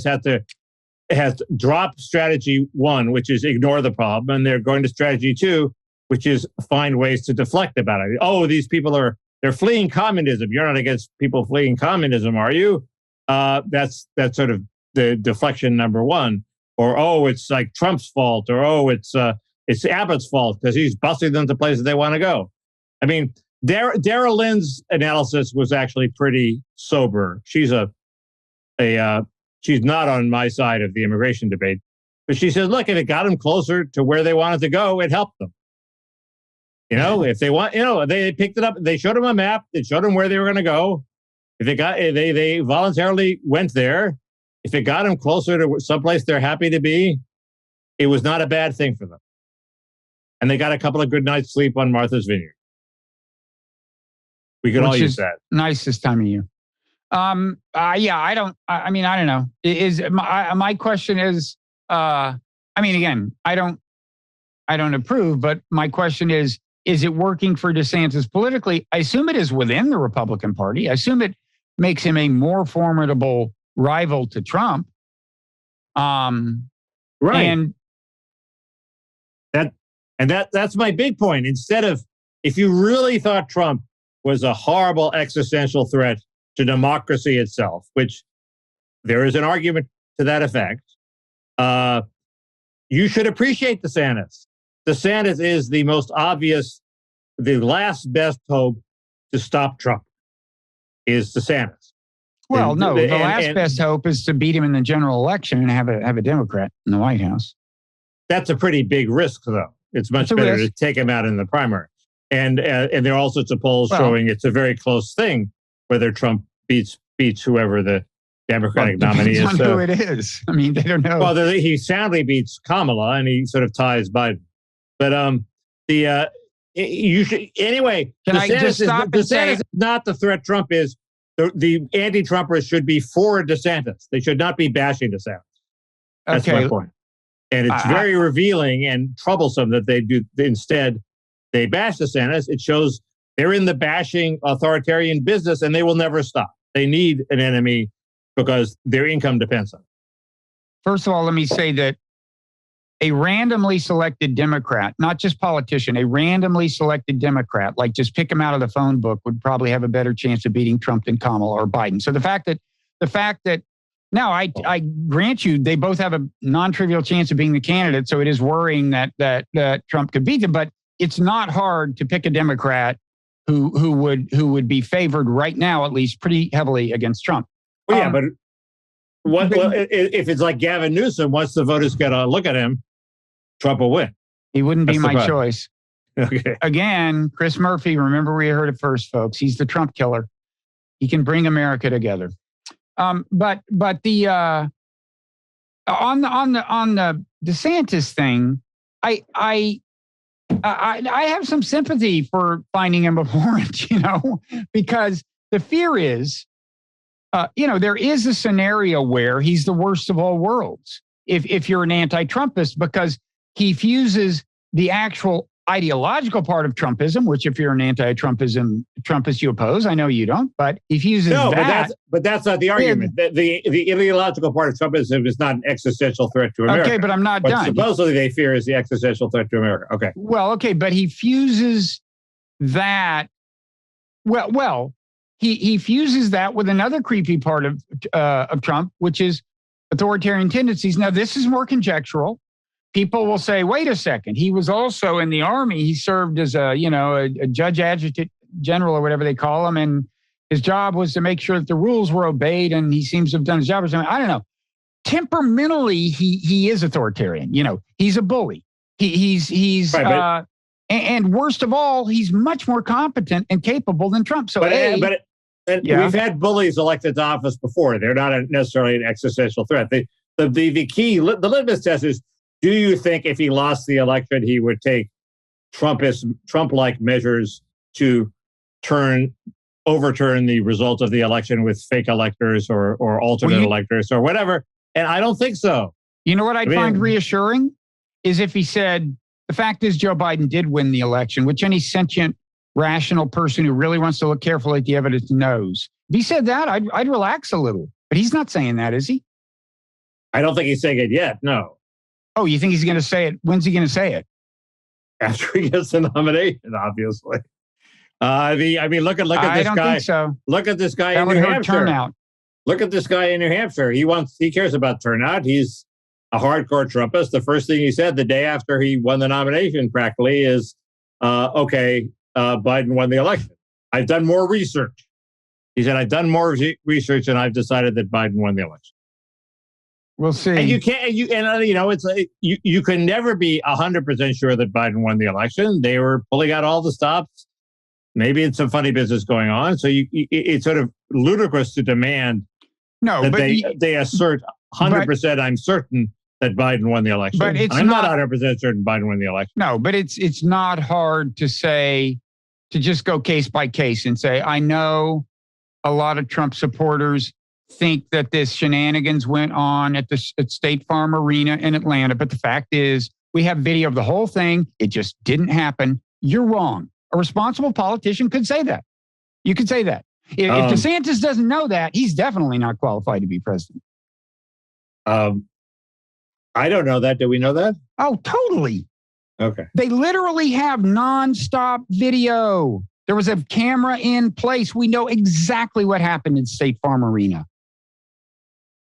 has dropped strategy 1, which is ignore the problem, and they're going to strategy 2, which is find ways to deflect about it. Oh, these people they're fleeing communism. You're not against people fleeing communism, are you? That's sort of the deflection number 1. Or it's like Trump's fault, or it's Abbott's fault because he's busing them to places they want to go. Dara Lynn's analysis was actually pretty sober. She's she's not on my side of the immigration debate, but she says, look, if it got them closer to where they wanted to go, it helped them. If they want, they picked it up. They showed them a map. They showed them where they were going to go. If they voluntarily went there, if it got them closer to someplace they're happy to be, it was not a bad thing for them. And they got a couple of good nights sleep on Martha's Vineyard. We could all use that. Nice this time of year. Yeah, I don't know. My question is, again, I don't approve, but my question is it working for DeSantis politically? I assume it is within the Republican Party. I assume it makes him a more formidable rival to Trump. Right. And that's my big point. Instead of, if you really thought Trump was a horrible existential threat to democracy itself, which there is an argument to that effect, you should appreciate DeSantis. DeSantis is the most obvious, the last best hope to stop Trump is DeSantis. Well, the last best hope is to beat him in the general election and have a Democrat in the White House. That's a pretty big risk, though. It's much better to take him out in the primary. And there are all sorts of polls showing it's a very close thing whether Trump beats whoever the Democratic nominee is. Depends on who it is. I mean, they don't know. Well, he soundly beats Kamala, and he sort of ties Biden. But you should anyway. DeSantis is not the threat Trump is. The anti-Trumpers should be for DeSantis. They should not be bashing DeSantis. That's my point. And it's very revealing and troublesome that they do. Instead, they bash DeSantis. It shows they're in the bashing authoritarian business, and they will never stop. They need an enemy because their income depends on it. First of all, let me say that a randomly selected Democrat, not just politician, a randomly selected Democrat, like just pick him out of the phone book, would probably have a better chance of beating Trump than Kamala or Biden. So the fact that now I grant you they both have a non-trivial chance of being the candidate, so it is worrying that Trump could beat them. But it's not hard to pick a Democrat who would be favored right now, at least pretty heavily against Trump. Well, yeah, but if it's like Gavin Newsom, once the voters get a look at him, Trump will win. He wouldn't be my choice. Okay. Again, Chris Murphy, remember we heard it first, folks. He's the Trump killer. He can bring America together. But the on the DeSantis thing, I have some sympathy for finding him abhorrent, because the fear is, there is a scenario where he's the worst of all worlds. If you're an anti-Trumpist, because he fuses the actual ideological part of Trumpism, which if you're an Trumpist, you oppose. I know you don't, but he fuses that. But that's not the argument. The ideological part of Trumpism is not an existential threat to America. Okay, but I'm not done. Supposedly they fear is the existential threat to America. Okay. Well, okay, but he fuses that. Well, he fuses that with another creepy part of Trump, which is authoritarian tendencies. Now, this is more conjectural. People will say, wait a second, he was also in the Army. He served as a judge adjutant general or whatever they call him. And his job was to make sure that the rules were obeyed. And he seems to have done his job or something. I don't know. Temperamentally, he is authoritarian. He's a bully. He's right, and worst of all, he's much more competent and capable than Trump. So, we've had bullies elected to office before. They're not necessarily an existential threat. The key, the litmus test is, do you think if he lost the election, he would take Trump-like measures to overturn the result of the election with fake electors or alternate electors or whatever? And I don't think so. You know what I find reassuring is if he said, the fact is Joe Biden did win the election, which any sentient, rational person who really wants to look carefully at the evidence knows. If he said that, I'd relax a little. But he's not saying that, is he? I don't think he's saying it yet, no. Oh, you think he's going to say it? When's he going to say it? After he gets the nomination, obviously. Look at this guy. I don't think so. Look at this guy in New Hampshire. Turnout. Look at this guy in New Hampshire. He cares about turnout. He's a hardcore Trumpist. The first thing he said the day after he won the nomination practically is, Biden won the election. I've done more research. He said, I've done more research and I've decided that Biden won the election. We'll see. And you can't, it's like you can never be 100% sure that Biden won the election. They were pulling out all the stops. Maybe it's some funny business going on. So it's sort of ludicrous to demand they assert 100%. I'm certain that Biden won the election. But I'm not 100% certain Biden won the election. No, but it's not hard to say to just go case by case and say, I know a lot of Trump supporters think that this shenanigans went on at State Farm Arena in Atlanta. But the fact is, we have video of the whole thing. It just didn't happen. You're wrong. A responsible politician could say that. You could say that. If DeSantis doesn't know that, he's definitely not qualified to be president. I don't know that. Do we know that? Oh, totally. Okay. They literally have nonstop video. There was a camera in place. We know exactly what happened in State Farm Arena.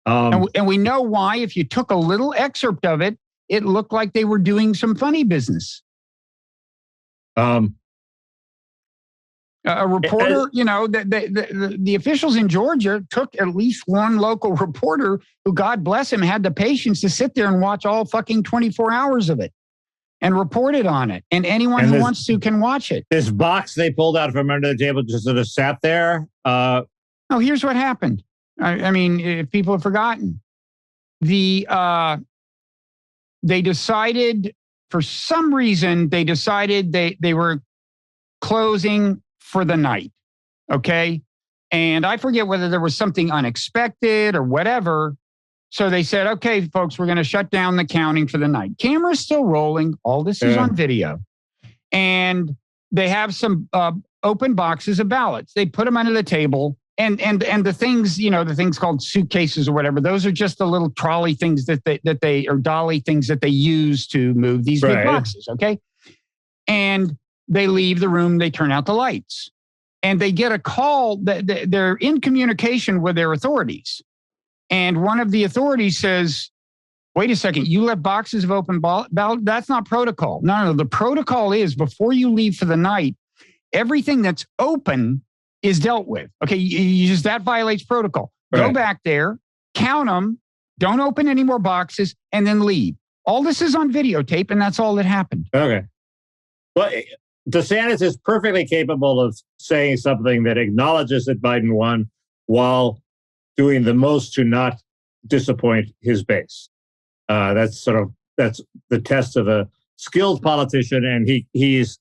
And we know why. If you took a little excerpt of it, it looked like they were doing some funny business. A reporter, the officials in Georgia took at least one local reporter who, God bless him, had the patience to sit there and watch all fucking 24 hours of it and reported on it. And anyone who wants to can watch it. This box they pulled out from under the table just sort of sat there. Here's what happened. I mean, if people have forgotten, they decided, for some reason, they were closing for the night. Okay. And I forget whether there was something unexpected or whatever. So they said, okay, folks, we're going to shut down the counting for the night. Camera's still rolling. All this is on video. And they have some open boxes of ballots. They put them under the table. And the things, the things called suitcases or whatever, those are just the little trolley things that they or dolly things that they use to move these big boxes. Okay. And they leave the room, they turn out the lights, and they get a call that they're in communication with their authorities. And one of the authorities says, wait a second, you left boxes of open ballot? That's not protocol. No, the protocol is before you leave for the night, everything that's open is dealt with. Okay, that violates protocol. Go back there, count them, don't open any more boxes, and then leave. All this is on videotape, and that's all that happened. Okay. Well, DeSantis is perfectly capable of saying something that acknowledges that Biden won while doing the most to not disappoint his base. That's the test of a skilled politician, and he's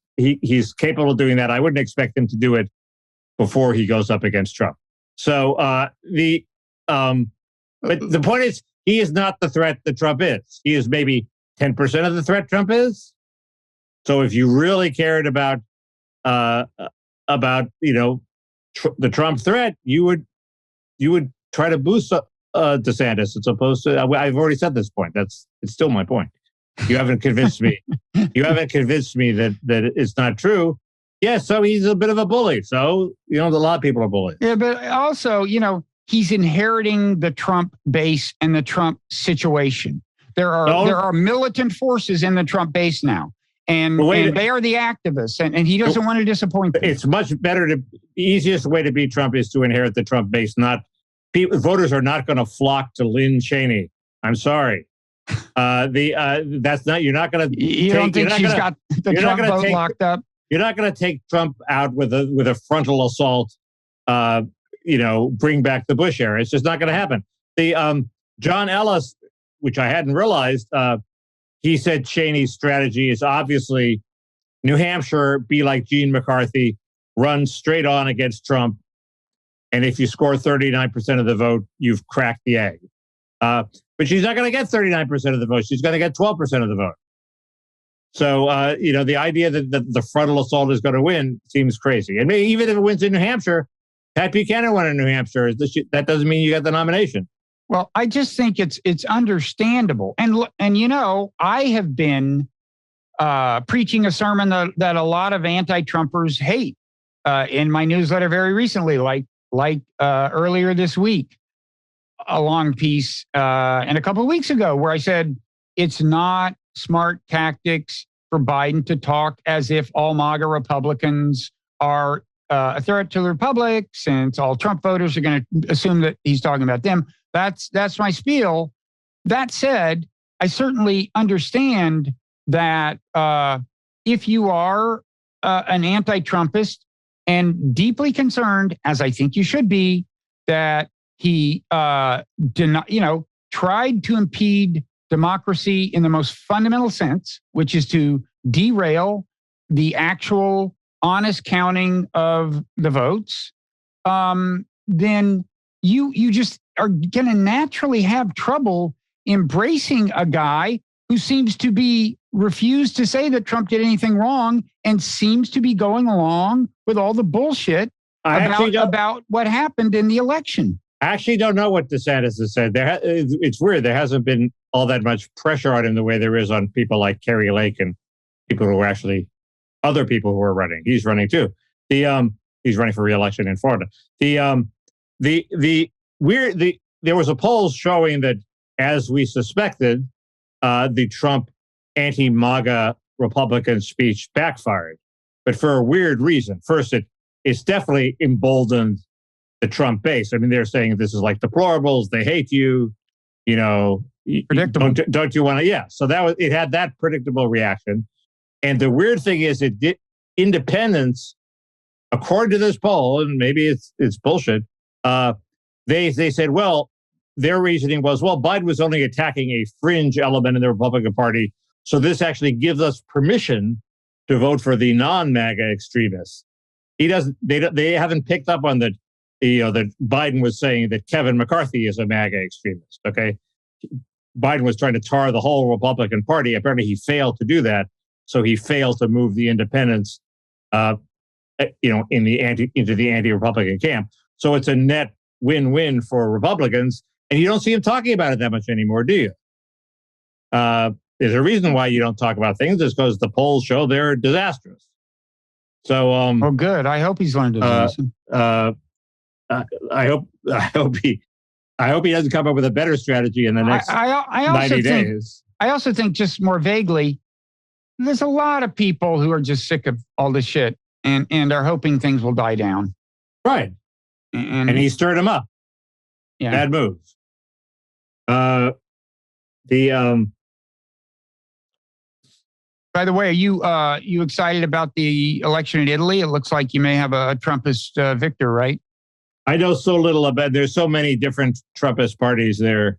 capable of doing that. I wouldn't expect him to do it before he goes up against Trump. So but the point is, he is not the threat that Trump is. He is maybe 10% of the threat Trump is. So if you really cared about the Trump threat, you would try to boost DeSantis as opposed to. I've already said this point. It's still my point. You haven't convinced me. You haven't convinced me that it's not true. Yeah, so he's a bit of a bully. So a lot of people are bullies. Yeah, but also he's inheriting the Trump base and the Trump situation. There are militant forces in the Trump base now. And they are the activists, and he doesn't want to disappoint them. It's much better the easiest way to beat Trump is to inherit the Trump base. Voters are not going to flock to Lynn Cheney. I'm sorry. That's not. You're not going to. You don't think she's got the Trump vote locked up? You're not going to take Trump out with a frontal assault. Bring back the Bush era. It's just not going to happen. The John Ellis, which I hadn't realized. He said Cheney's strategy is obviously New Hampshire, be like Gene McCarthy, run straight on against Trump. And if you score 39% of the vote, you've cracked the egg. But she's not going to get 39% of the vote. She's going to get 12% of the vote. So, the idea that the frontal assault is going to win seems crazy. And maybe even if it wins in New Hampshire, Pat Buchanan won in New Hampshire. That doesn't mean you get the nomination. Well, I just think it's understandable. And I have been preaching a sermon that a lot of anti-Trumpers hate in my newsletter very recently, like earlier this week, a long piece and a couple of weeks ago where I said it's not smart tactics for Biden to talk as if all MAGA Republicans are a threat to the Republic, since all Trump voters are going to assume that he's talking about them. That's my spiel. That said, I certainly understand that if you are an anti-Trumpist and deeply concerned, as I think you should be, that he tried to impede democracy in the most fundamental sense, which is to derail the actual honest counting of the votes, then you just are going to naturally have trouble embracing a guy who seems to be refused to say that Trump did anything wrong and seems to be going along with all the bullshit about what happened in the election. I actually don't know what DeSantis has said. It's weird. There hasn't been all that much pressure on him the way there is on people like Kerry Lake and people who are actually other people who are running. He's running too. He's running for re-election in Florida. There was a poll showing that, as we suspected, the Trump anti-MAGA Republican speech backfired, but for a weird reason. First, it's definitely emboldened the Trump base. I mean, they're saying this is like deplorables. They hate you. You know, predictable. Don't you want to? Yeah. So it had that predictable reaction. And the weird thing is, it did independents, according to this poll, and maybe it's bullshit. They said, well, their reasoning was, well, Biden was only attacking a fringe element in the Republican Party, so this actually gives us permission to vote for the non-MAGA extremists. They haven't picked up on that. That Biden was saying that Kevin McCarthy is a MAGA extremist. Okay, Biden was trying to tar the whole Republican Party. Apparently, he failed to do that, so he failed to move the independents, into the anti-Republican camp. So it's a net win-win for Republicans, and you don't see him talking about it that much anymore, do you? There's a reason why you don't talk about things. It's because the polls show they're disastrous. So, good. I hope he's learned his lesson. I hope he doesn't come up with a better strategy in the next 90 days. I also think, just more vaguely, there's a lot of people who are just sick of all this shit and are hoping things will die down. Right. And he stirred them up. Yeah. Bad moves. By the way, are you excited about the election in Italy? It looks like you may have a Trumpist victor, right? I know so little about. There's so many different Trumpist parties there.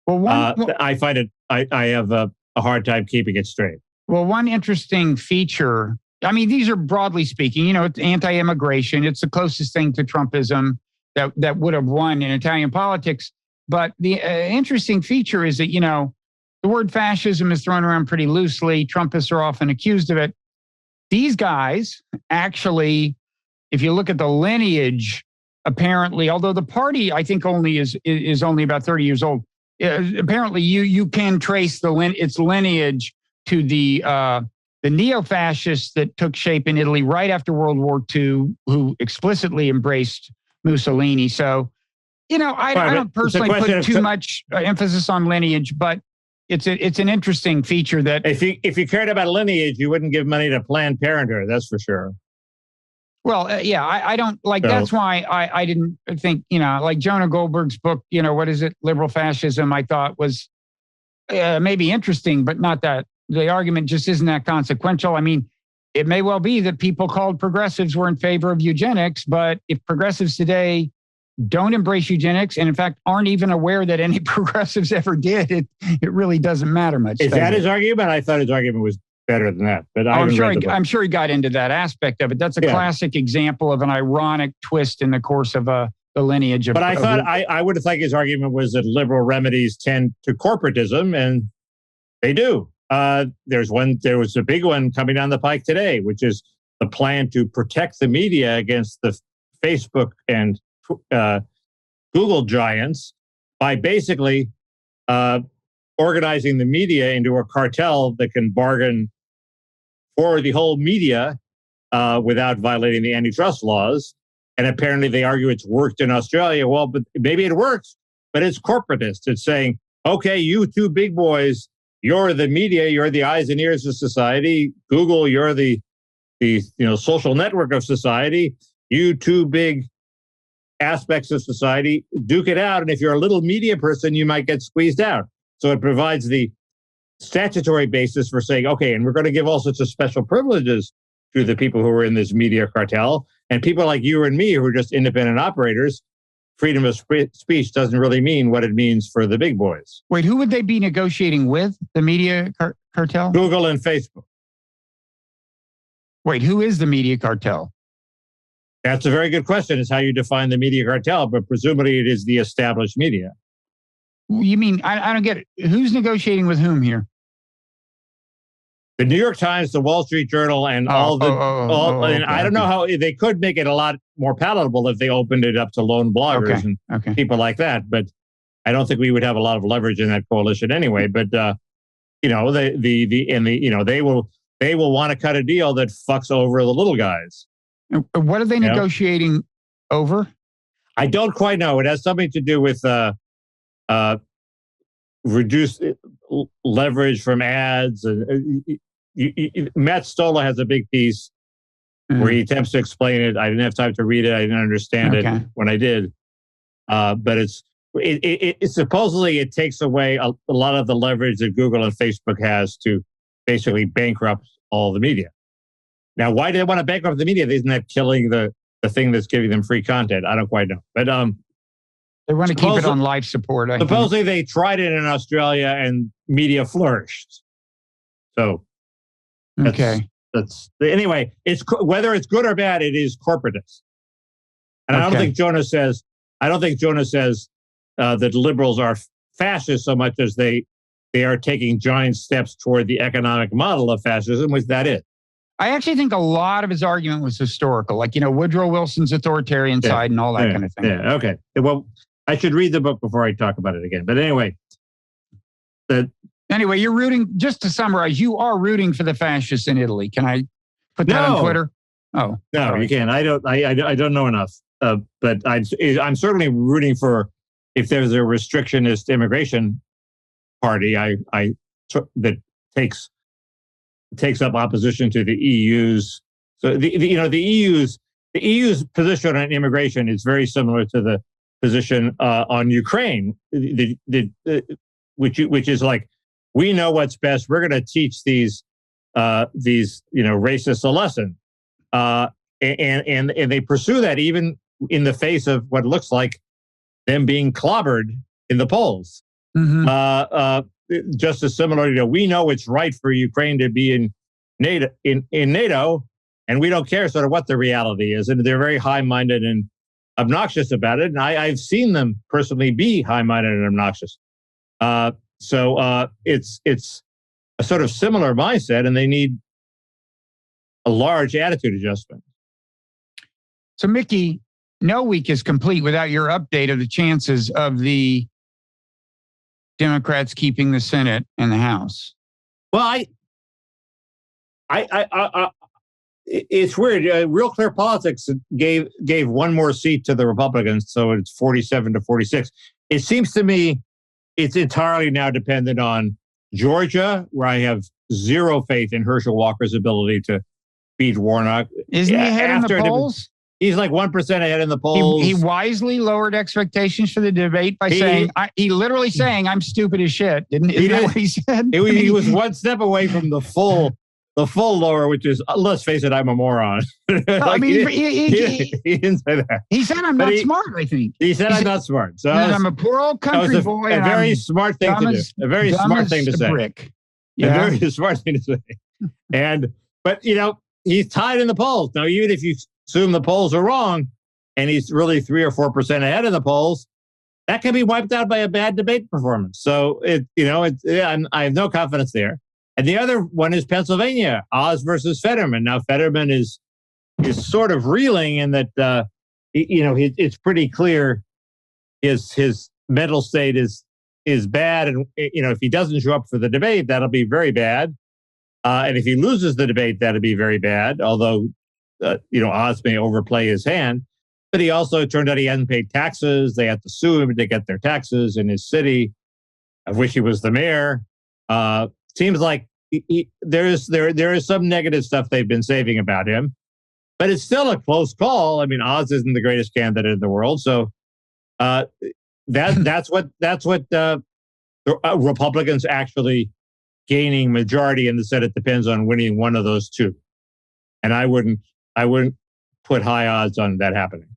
Well, I find it. I have a hard time keeping it straight. Well, one interesting feature. I mean, these are broadly speaking. It's anti-immigration. It's the closest thing to Trumpism that would have won in Italian politics. But the interesting feature is that the word fascism is thrown around pretty loosely. Trumpists are often accused of it. These guys actually, if you look at the lineage, apparently, although the party I think only is only about 30 years old, apparently you can trace its lineage to the neo-fascists that took shape in Italy right after World War II, who explicitly embraced Mussolini. So, I don't personally put too much emphasis on lineage, but it's an interesting feature that if you cared about lineage, you wouldn't give money to Planned Parenthood. That's for sure. Well, I don't like. So, that's why I didn't think like Jonah Goldberg's book. What is it? Liberal Fascism. I thought was maybe interesting, but not that. The argument just isn't that consequential. I mean, it may well be that people called progressives were in favor of eugenics, but if progressives today don't embrace eugenics and in fact aren't even aware that any progressives ever did, it really doesn't matter much. Is that his argument? I thought his argument was better than that. But I'm sure he got into that aspect of it. That's a classic example of an ironic twist in the course of the lineage of. But I would have thought his argument was that liberal remedies tend to corporatism, and they do. There was a big one coming down the pike today, which is the plan to protect the media against the Facebook and Google giants by basically organizing the media into a cartel that can bargain for the whole media without violating the antitrust laws. And apparently they argue it's worked in Australia. Well, but maybe it works, but it's corporatist. It's saying, okay, you two big boys, you're the media, you're the eyes and ears of society. Google, you're the social network of society. You two big aspects of society, duke it out. And if you're a little media person, you might get squeezed out. So it provides the statutory basis for saying, okay, and we're going to give all sorts of special privileges to the people who are in this media cartel. And people like you and me who are just independent operators, freedom of speech doesn't really mean what it means for the big boys. Wait, who would they be negotiating with, the media cartel? Google and Facebook. Wait, who is the media cartel? That's a very good question. Is how you define the media cartel, but presumably it is the established media. You mean, I don't get it. Who's negotiating with whom here? The New York Times, the Wall Street Journal, and and I don't know how they could make it a lot more palatable if they opened it up to lone bloggers and people like that. But I don't think we would have a lot of leverage in that coalition anyway. But they will want to cut a deal that fucks over the little guys. What are they negotiating over? I don't quite know. It has something to do with reduced leverage from ads. And Matt Stoller has a big piece where he attempts to explain it. I didn't have time to read it. I didn't understand it when I did. But it supposedly it takes away a lot of the leverage that Google and Facebook has to basically bankrupt all the media. Now, why do they want to bankrupt the media? Isn't that killing the thing that's giving them free content? I don't quite know. But they want to keep it on life support. Supposedly they tried it in Australia and media flourished. So that's anyway. It's whether it's good or bad, it is corporatist. And I don't think Jonah says that liberals are fascist so much as they are taking giant steps toward the economic model of fascism, which that is. I actually think a lot of his argument was historical, like, Woodrow Wilson's authoritarian side and all that kind of thing. Yeah, okay. Well, I should read the book before I talk about it again. But anyway. Anyway, you're rooting, just to summarize, you are rooting for the fascists in Italy. Can I put that on Twitter? Oh. No, you can't. I don't know enough. But I'm certainly rooting for, if there's a restrictionist immigration party that takes up opposition to the EU's. So the EU's position on immigration is very similar to the position on Ukraine, which is like, we know what's best. We're going to teach these racists a lesson, and they pursue that even in the face of what looks like them being clobbered in the polls. Just as similar, we know it's right for Ukraine to be in NATO, and we don't care sort of what the reality is. And they're very high-minded and obnoxious about it. And I've seen them personally be high-minded and obnoxious. So it's a sort of similar mindset, and they need a large attitude adjustment. So, Mickey, no week is complete without your update of the chances of the Democrats keeping the Senate and the House. Well, it's weird. Real Clear Politics gave one more seat to the Republicans, so it's 47 to 46. It seems to me it's entirely now dependent on Georgia, where I have zero faith in Herschel Walker's ability to beat Warnock. Isn't he ahead in the polls? He's like 1% ahead in the polls. He wisely lowered expectations for the debate by he literally saying, "I'm stupid as shit." Isn't that what he said? He was one step away from the full lower, which is, let's face it, I'm a moron. He didn't say that. He said I'm not smart, I think. He said I'm not smart. So I'm a poor old country boy. A very smart thing to do. A very smart thing to say. Yeah. A very smart thing to say. But he's tied in the polls. Now, even if you assume the polls are wrong and he's really 3 or 4% ahead of the polls, that can be wiped out by a bad debate performance. So I have no confidence there. And the other one is Pennsylvania, Oz versus Fetterman. Now, Fetterman is sort of reeling in that, it's pretty clear his mental state is bad. And, if he doesn't show up for the debate, that'll be very bad. And if he loses the debate, that'll be very bad. Although, Oz may overplay his hand. But he also, it turned out he hadn't paid taxes. They had to sue him to get their taxes in his city, of which he was the mayor. Seems like there is some negative stuff they've been saving about him, but it's still a close call. I mean, Oz isn't the greatest candidate in the world, so that's what the Republicans actually gaining majority in the Senate depends on winning one of those two, and I wouldn't put high odds on that happening.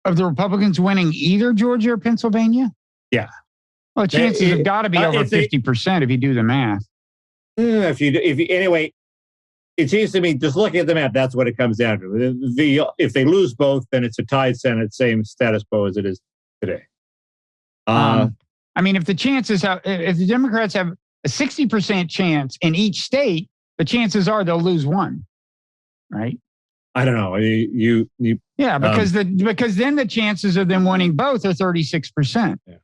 Of the Republicans winning either Georgia or Pennsylvania? Yeah. Well, chances have got to be over 50% if you do the math. Anyway, it seems to me, just looking at the map, that's what it comes down to. If they lose both, then it's a tied Senate, same status quo as it is today. I mean, if the Democrats have a 60% chance in each state, the chances are they'll lose one, right? I don't know. Because then the chances of them winning both are 36%. Yeah.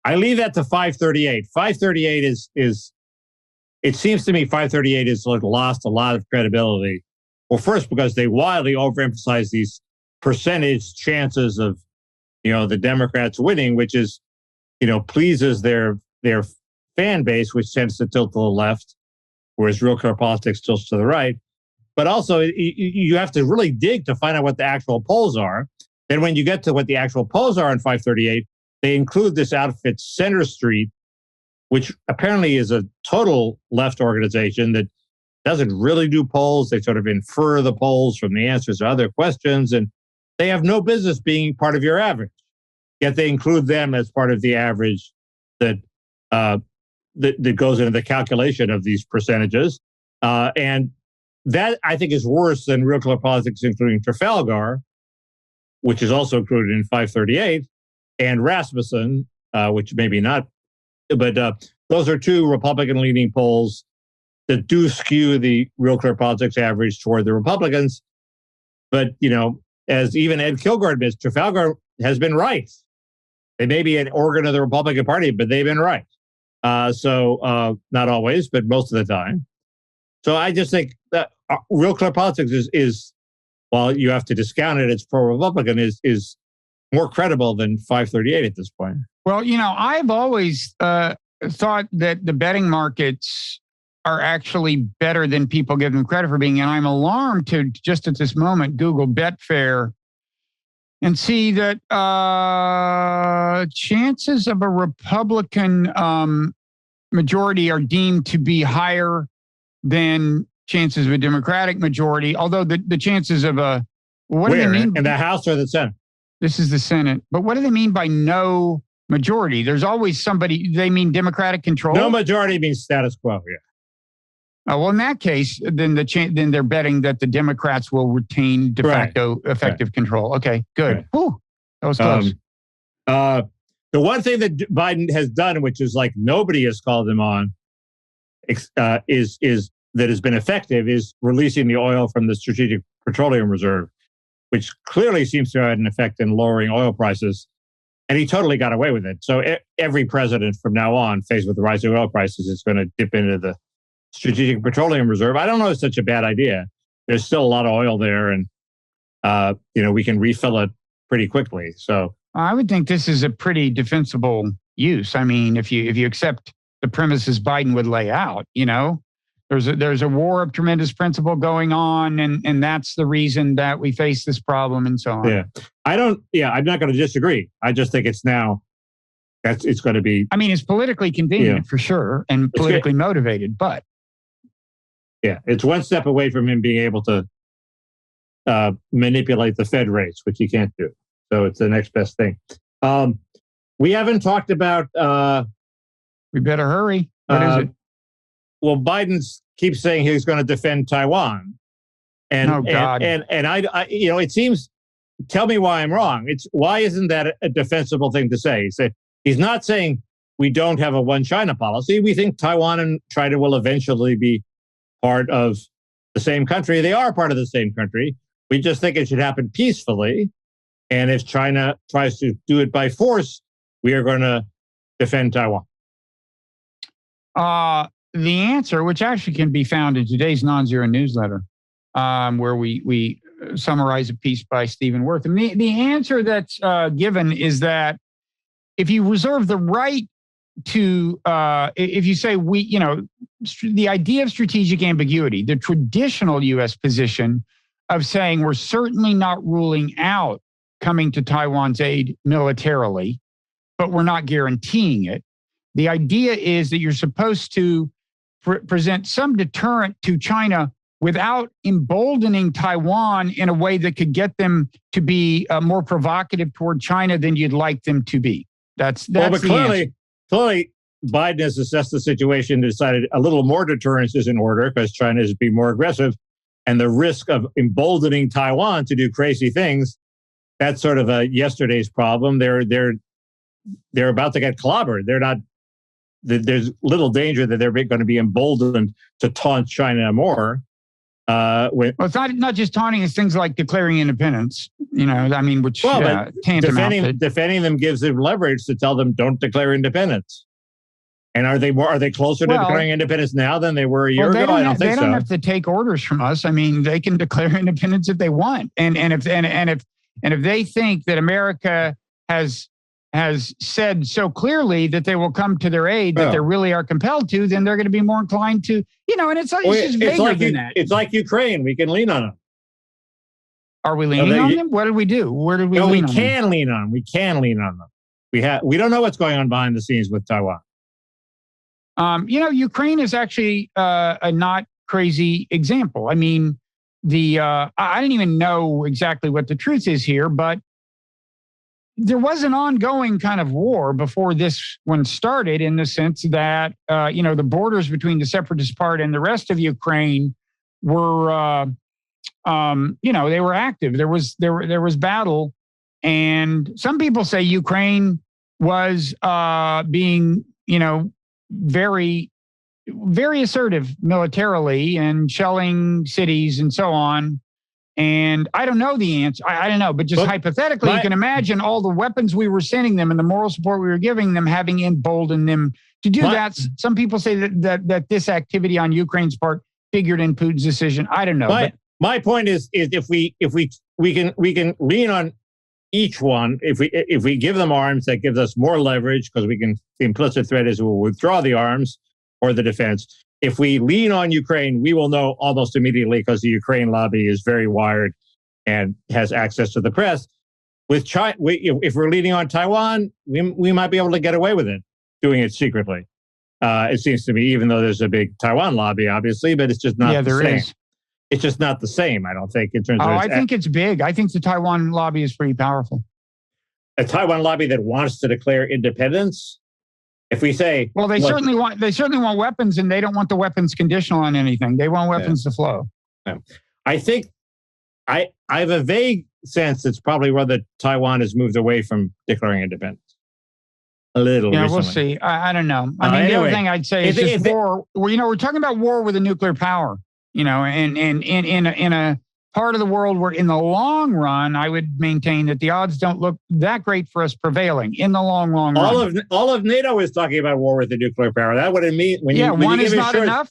I leave that to 538. 538 is it seems to me 538 has lost a lot of credibility. Well, first, because they wildly overemphasize these percentage chances of, the Democrats winning, which is, pleases their fan base, which tends to tilt to the left, whereas real clear politics tilts to the right. But also, you have to really dig to find out what the actual polls are. Then when you get to what the actual polls are in 538, they include this outfit, Center Street, which apparently is a total left organization that doesn't really do polls. They sort of infer the polls from the answers to other questions, and they have no business being part of your average. Yet they include them as part of the average that goes into the calculation of these percentages. And that, I think, is worse than real clear politics, including Trafalgar, which is also included in 538, and Rasmussen, which maybe not. But those are two Republican-leaning polls that do skew the real clear politics average toward the Republicans. But, as even Ed Kilgore admits, Trafalgar has been right. They may be an organ of the Republican Party, but they've been right. So not always, but most of the time. So I just think that real clear politics is, while you have to discount it, it's pro-Republican, is more credible than 538 at this point. Well, I've always thought that the betting markets are actually better than people give them credit for being. And I'm alarmed to just at this moment Google Betfair and see that chances of a Republican majority are deemed to be higher than chances of a Democratic majority, although the chances of a... What do they mean? In the House or the Senate? This is the Senate. But what do they mean by no majority? There's always somebody... They mean Democratic control? No majority means status quo, yeah. Well, in that case, then then they're betting that the Democrats will retain de facto effective control. Okay, good. Right. Whew, that was close. The one thing that Biden has done, which is like nobody has called him on, is that has been effective, is releasing the oil from the Strategic Petroleum Reserve, which clearly seems to have had an effect in lowering oil prices. And he totally got away with it. So every president from now on, faced with the rising oil prices, is going to dip into the Strategic Petroleum Reserve. I don't know if it's such a bad idea. There's still a lot of oil there, and we can refill it pretty quickly. So I would think this is a pretty defensible use. I mean, if you accept the premises Biden would lay out, there's a war of tremendous principle going on, and that's the reason that we face this problem and so on. Yeah, I'm not going to disagree. I just think it's now it's going to be. I mean, it's politically convenient for sure, and politically motivated, but. Yeah, it's one step away from him being able to manipulate the Fed rates, which he can't do. So it's the next best thing. We haven't talked about... we better hurry. What is it? Well, Biden keeps saying he's going to defend Taiwan. And, God. And I it seems... Tell me why I'm wrong. Why isn't that a defensible thing to say? He's not saying we don't have a one China policy. We think Taiwan and China will eventually be part of the same country. They are part of the same country. We just think it should happen peacefully. And if China tries to do it by force, we are going to defend Taiwan. The answer, which actually can be found in today's Nonzero newsletter, where we summarize a piece by Stephen Worth. And the answer that's given is that if you reserve the right to, if you say the idea of strategic ambiguity, the traditional U.S. position of saying we're certainly not ruling out coming to Taiwan's aid militarily, but we're not guaranteeing it. The idea is that you're supposed to present some deterrent to China without emboldening Taiwan in a way that could get them to be more provocative toward China than you'd like them to be. That's but clearly Biden has assessed the situation and decided a little more deterrence is in order because China is being more aggressive, and the risk of emboldening Taiwan to do crazy things. That's sort of a yesterday's problem. They're about to get clobbered. They're not. There's little danger that they're going to be emboldened to taunt China more. Well, it's not just taunting; it's things like declaring independence. Which defending them gives them leverage to tell them don't declare independence. And are they closer to declaring independence now than they were a year ago? I don't think so. They don't have to take orders from us. They can declare independence if they want. And if they think that America has said so clearly that they will come to their aid, that they really are compelled to, then they're going to be more inclined to, and it's just vaguer than that. It's like Ukraine. We can lean on them. Are we leaning on them? What did we do? Where did we lean on them? We can lean on them. We can lean on them. We don't know what's going on behind the scenes with Taiwan. Ukraine is actually a not crazy example. I didn't even know exactly what the truth is here, but there was an ongoing kind of war before this one started, in the sense that, the borders between the separatist part and the rest of Ukraine were, they were active. There was battle. And some people say Ukraine was being, very, very assertive militarily and shelling cities and so on. And I don't know the answer. I don't know, but hypothetically, you can imagine all the weapons we were sending them and the moral support we were giving them having emboldened them to do that. Some people say that this activity on Ukraine's part figured in Putin's decision. I don't know. My point is if we can lean on each one, if we give them arms, that gives us more leverage because the implicit threat is we'll withdraw the arms or the defense. If we lean on Ukraine, we will know almost immediately because the Ukraine lobby is very wired and has access to the press. With China, if we're leaning on Taiwan, we might be able to get away with it, doing it secretly. It seems to me, even though there's a big Taiwan lobby, obviously, but it's just not the same. It's just not the same, I don't think, in terms of... I think it's big. I think the Taiwan lobby is pretty powerful. A Taiwan lobby that wants to declare independence? If we say... Well, they certainly want weapons, and they don't want the weapons conditional on anything. They want weapons to flow. Yeah. I think... I have a vague sense it's probably whether Taiwan has moved away from declaring independence. A little recently. We'll see. I don't know. The other thing I'd say is war. We're talking about war with a nuclear power. And in a part of the world where in the long run, I would maintain that the odds don't look that great for us prevailing in the long run. All of NATO is talking about war with a nuclear power. That's what it means. One is not enough.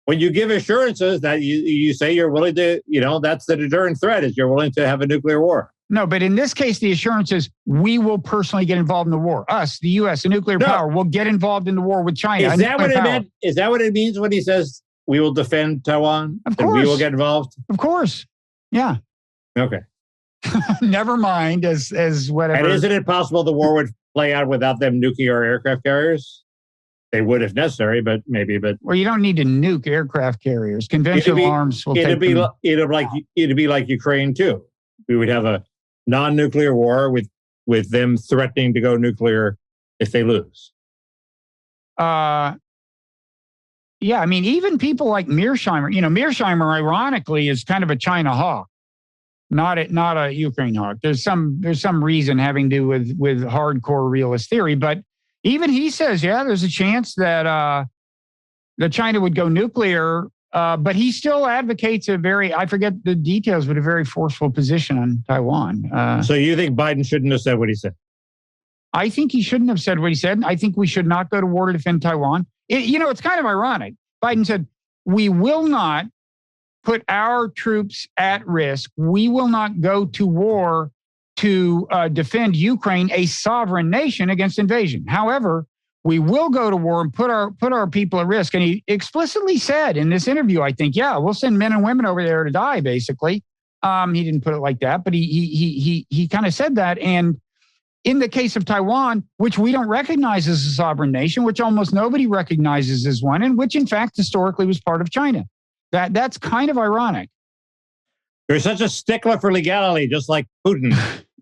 When you give assurances that you say you're willing to, that's the deterrent threat, is you're willing to have a nuclear war. No, but in this case, the assurance is we will personally get involved in the war. Us, the U.S., a nuclear power, will get involved in the war with China. Is that what it meant? Is that what it means when he says we will defend Taiwan? Of course. And we will get involved? Of course. Yeah. Okay. Never mind as whatever. And isn't it possible the war would play out without them nuclear aircraft carriers? They would if necessary, but. Well, you don't need to nuke aircraft carriers. Conventional arms will it'd be like Ukraine too. We would have a non-nuclear war with them threatening to go nuclear if they lose. Yeah, even people like Mearsheimer. Mearsheimer, ironically, is kind of a China hawk, not a Ukraine hawk. There's some reason having to do with hardcore realist theory, but even he says, there's a chance that China would go nuclear, but he still advocates I forget the details, but a very forceful position on Taiwan. So you think Biden shouldn't have said what he said? I think he shouldn't have said what he said. I think we should not go to war to defend Taiwan. It's kind of ironic. Biden said, we will not put our troops at risk. We will not go to war to defend Ukraine, a sovereign nation, against invasion. However, we will go to war and put our people at risk. And he explicitly said in this interview, I think, we'll send men and women over there to die, basically. He didn't put it like that, but he kind of said that. And in the case of Taiwan, which we don't recognize as a sovereign nation, which almost nobody recognizes as one, and which in fact historically was part of China. That's kind of ironic. You're such a stickler for legality, just like Putin.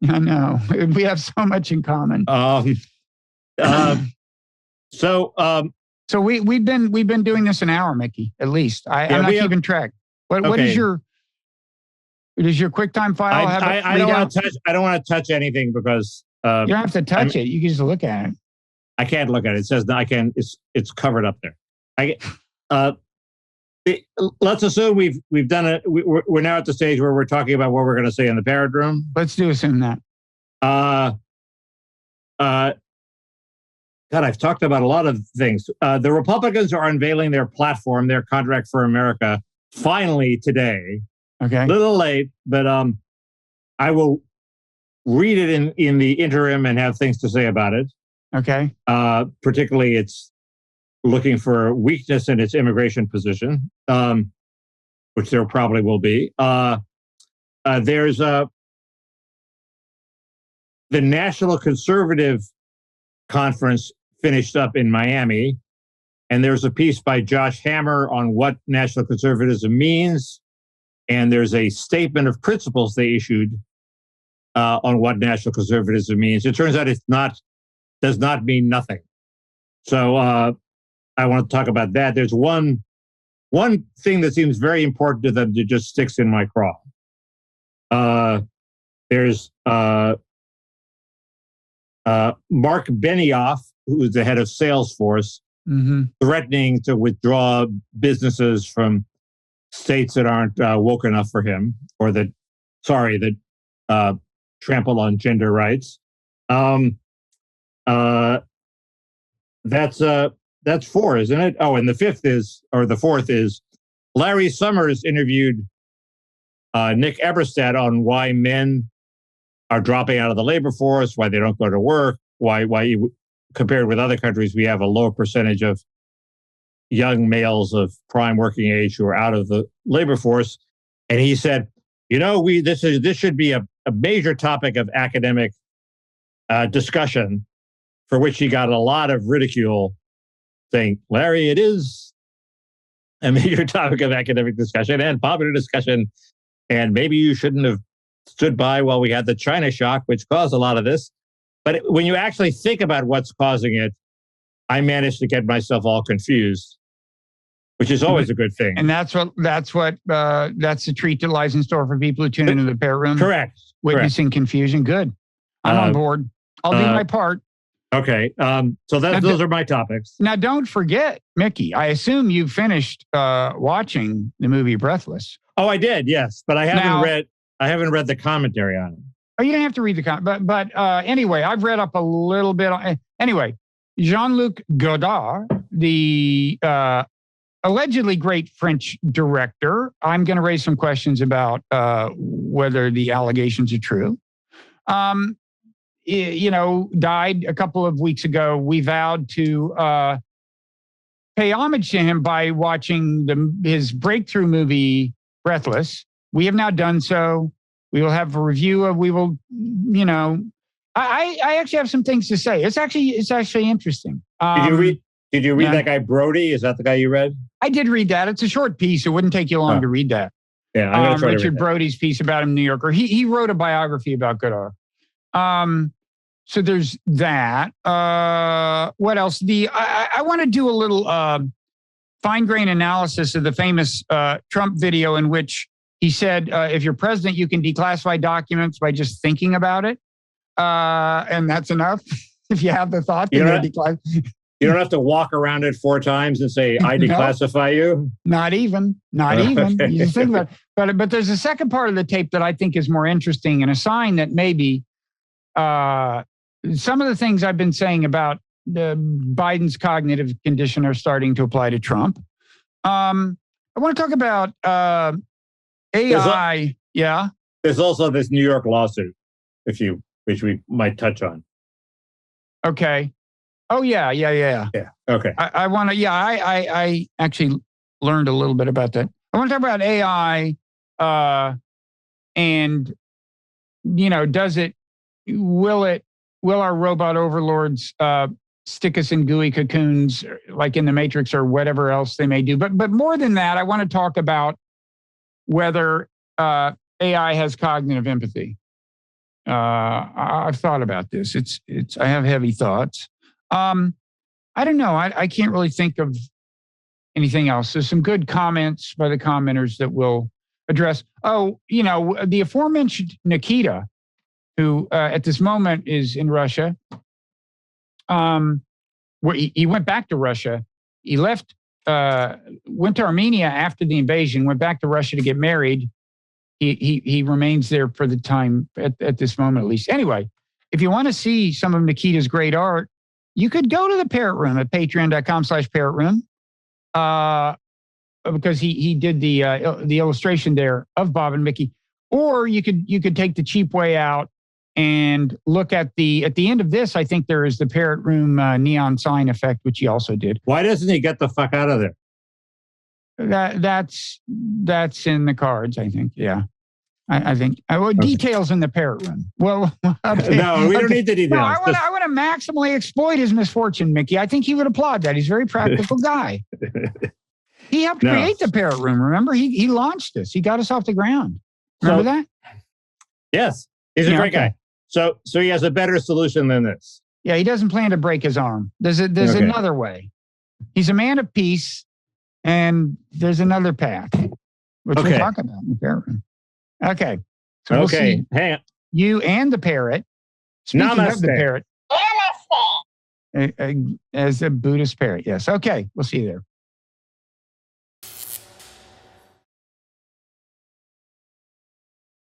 I know. We have so much in common. So we've been doing this an hour, Mickey, at least. I'm not keeping track. What is your QuickTime file? I don't want to touch anything because you don't have to touch it. You can just look at it. I can't look at it. It says I can. It's covered up there. Let's assume we've done it. We're now at the stage where we're talking about what we're going to say in the Parrot Room. Let's assume that. God, I've talked about a lot of things. The Republicans are unveiling their platform, their contract for America, finally today. Okay. A little late, but I will read it in the interim and have things to say about it. Okay. Particularly, it's looking for weakness in its immigration position, which there probably will be. There's the National Conservative Conference finished up in Miami, and there's a piece by Josh Hammer on what national conservatism means, and there's a statement of principles they issued on what national conservatism means. It turns out does not mean nothing. So I want to talk about that. There's one thing that seems very important to them that just sticks in my craw. There's Mark Benioff, who is the head of Salesforce, threatening to withdraw businesses from states that aren't woke enough for him, or that trample on gender rights. That's four, isn't it? Oh, and the fourth is Larry Summers interviewed Nick Eberstadt on why men are dropping out of the labor force, why they don't go to work, why compared with other countries, we have a low percentage of young males of prime working age who are out of the labor force. And he said, this should be a major topic of academic discussion, for which he got a lot of ridicule, saying, Larry, it is a major topic of academic discussion and popular discussion, and maybe you shouldn't have stood by while we had the China shock, which caused a lot of this. But when you actually think about what's causing it, I managed to get myself all confused, which is always a good thing. And that's the treat that lies in store for people who tune into the Parrot Room. Correct. Witnessing confusion. Good. I'm on board. I'll do my part. Okay. So those are my topics. Now, don't forget, Mickey, I assume you finished watching the movie Breathless. Oh, I did. Yes. But I haven't read the commentary on it. Oh, you didn't have to read the comment. But anyway, I've read up a little bit. Anyway, Jean-Luc Godard, the allegedly great French director. I'm going to raise some questions about whether the allegations are true. Died a couple of weeks ago. We vowed to pay homage to him by watching his breakthrough movie, Breathless. We have now done so. We will have a review of, I actually have some things to say. It's actually interesting. Did you read that guy Brody? Is that the guy you read? I did read that. It's a short piece. It wouldn't take you long to read that. Yeah, I'm going to try Richard Brody's piece about him in New Yorker. He wrote a biography about Godard. So there's that. What else? I want to do a little fine-grained analysis of the famous Trump video in which he said, if you're president, you can declassify documents by just thinking about it. And that's enough. If you have the thought, you don't have to walk around it 4 times and say, I declassify you? Not even. Okay. You just think about it. But there's a second part of the tape that I think is more interesting and a sign that maybe some of the things I've been saying about Biden's cognitive condition are starting to apply to Trump. I want to talk about AI. There's also this New York lawsuit, which we might touch on. Okay. Oh, yeah. Okay. I want to, I actually learned a little bit about that. I want to talk about AI and, will our robot overlords stick us in gooey cocoons like in the Matrix or whatever else they may do? But more than that, I want to talk about whether AI has cognitive empathy. I've thought about this. I have heavy thoughts. I don't know. I can't really think of anything else. There's some good comments by the commenters that we'll address. Oh, the aforementioned Nikita, who at this moment is in Russia. Where he went back to Russia. He left, went to Armenia after the invasion, went back to Russia to get married. He remains there for the time at this moment, at least. Anyway, if you want to see some of Nikita's great art, you could go to the Parrot Room at patreon.com/Parrot Room. Because he did the illustration there of Bob and Mickey, or you could take the cheap way out and look at the end of this. I think there is the Parrot Room neon sign effect, which he also did. Why doesn't he get the fuck out of there? That's in the cards, I think. Yeah, I think. Details in the Parrot Room. Well, no, we don't need the details. No, I want to maximally exploit his misfortune, Mickey. I think he would applaud that. He's a very practical guy. He helped create the Parrot Room. Remember, he launched this. He got us off the ground. Remember that? Yes, he's a great guy. So he has a better solution than this. Yeah, he doesn't plan to break his arm. There's another way. He's a man of peace, and there's another path, which we'll talk about in the Parrot Room. Okay. So we'll see you and the parrot. Speaking of the parrot. As a Buddhist parrot. Yes. Okay. We'll see you there.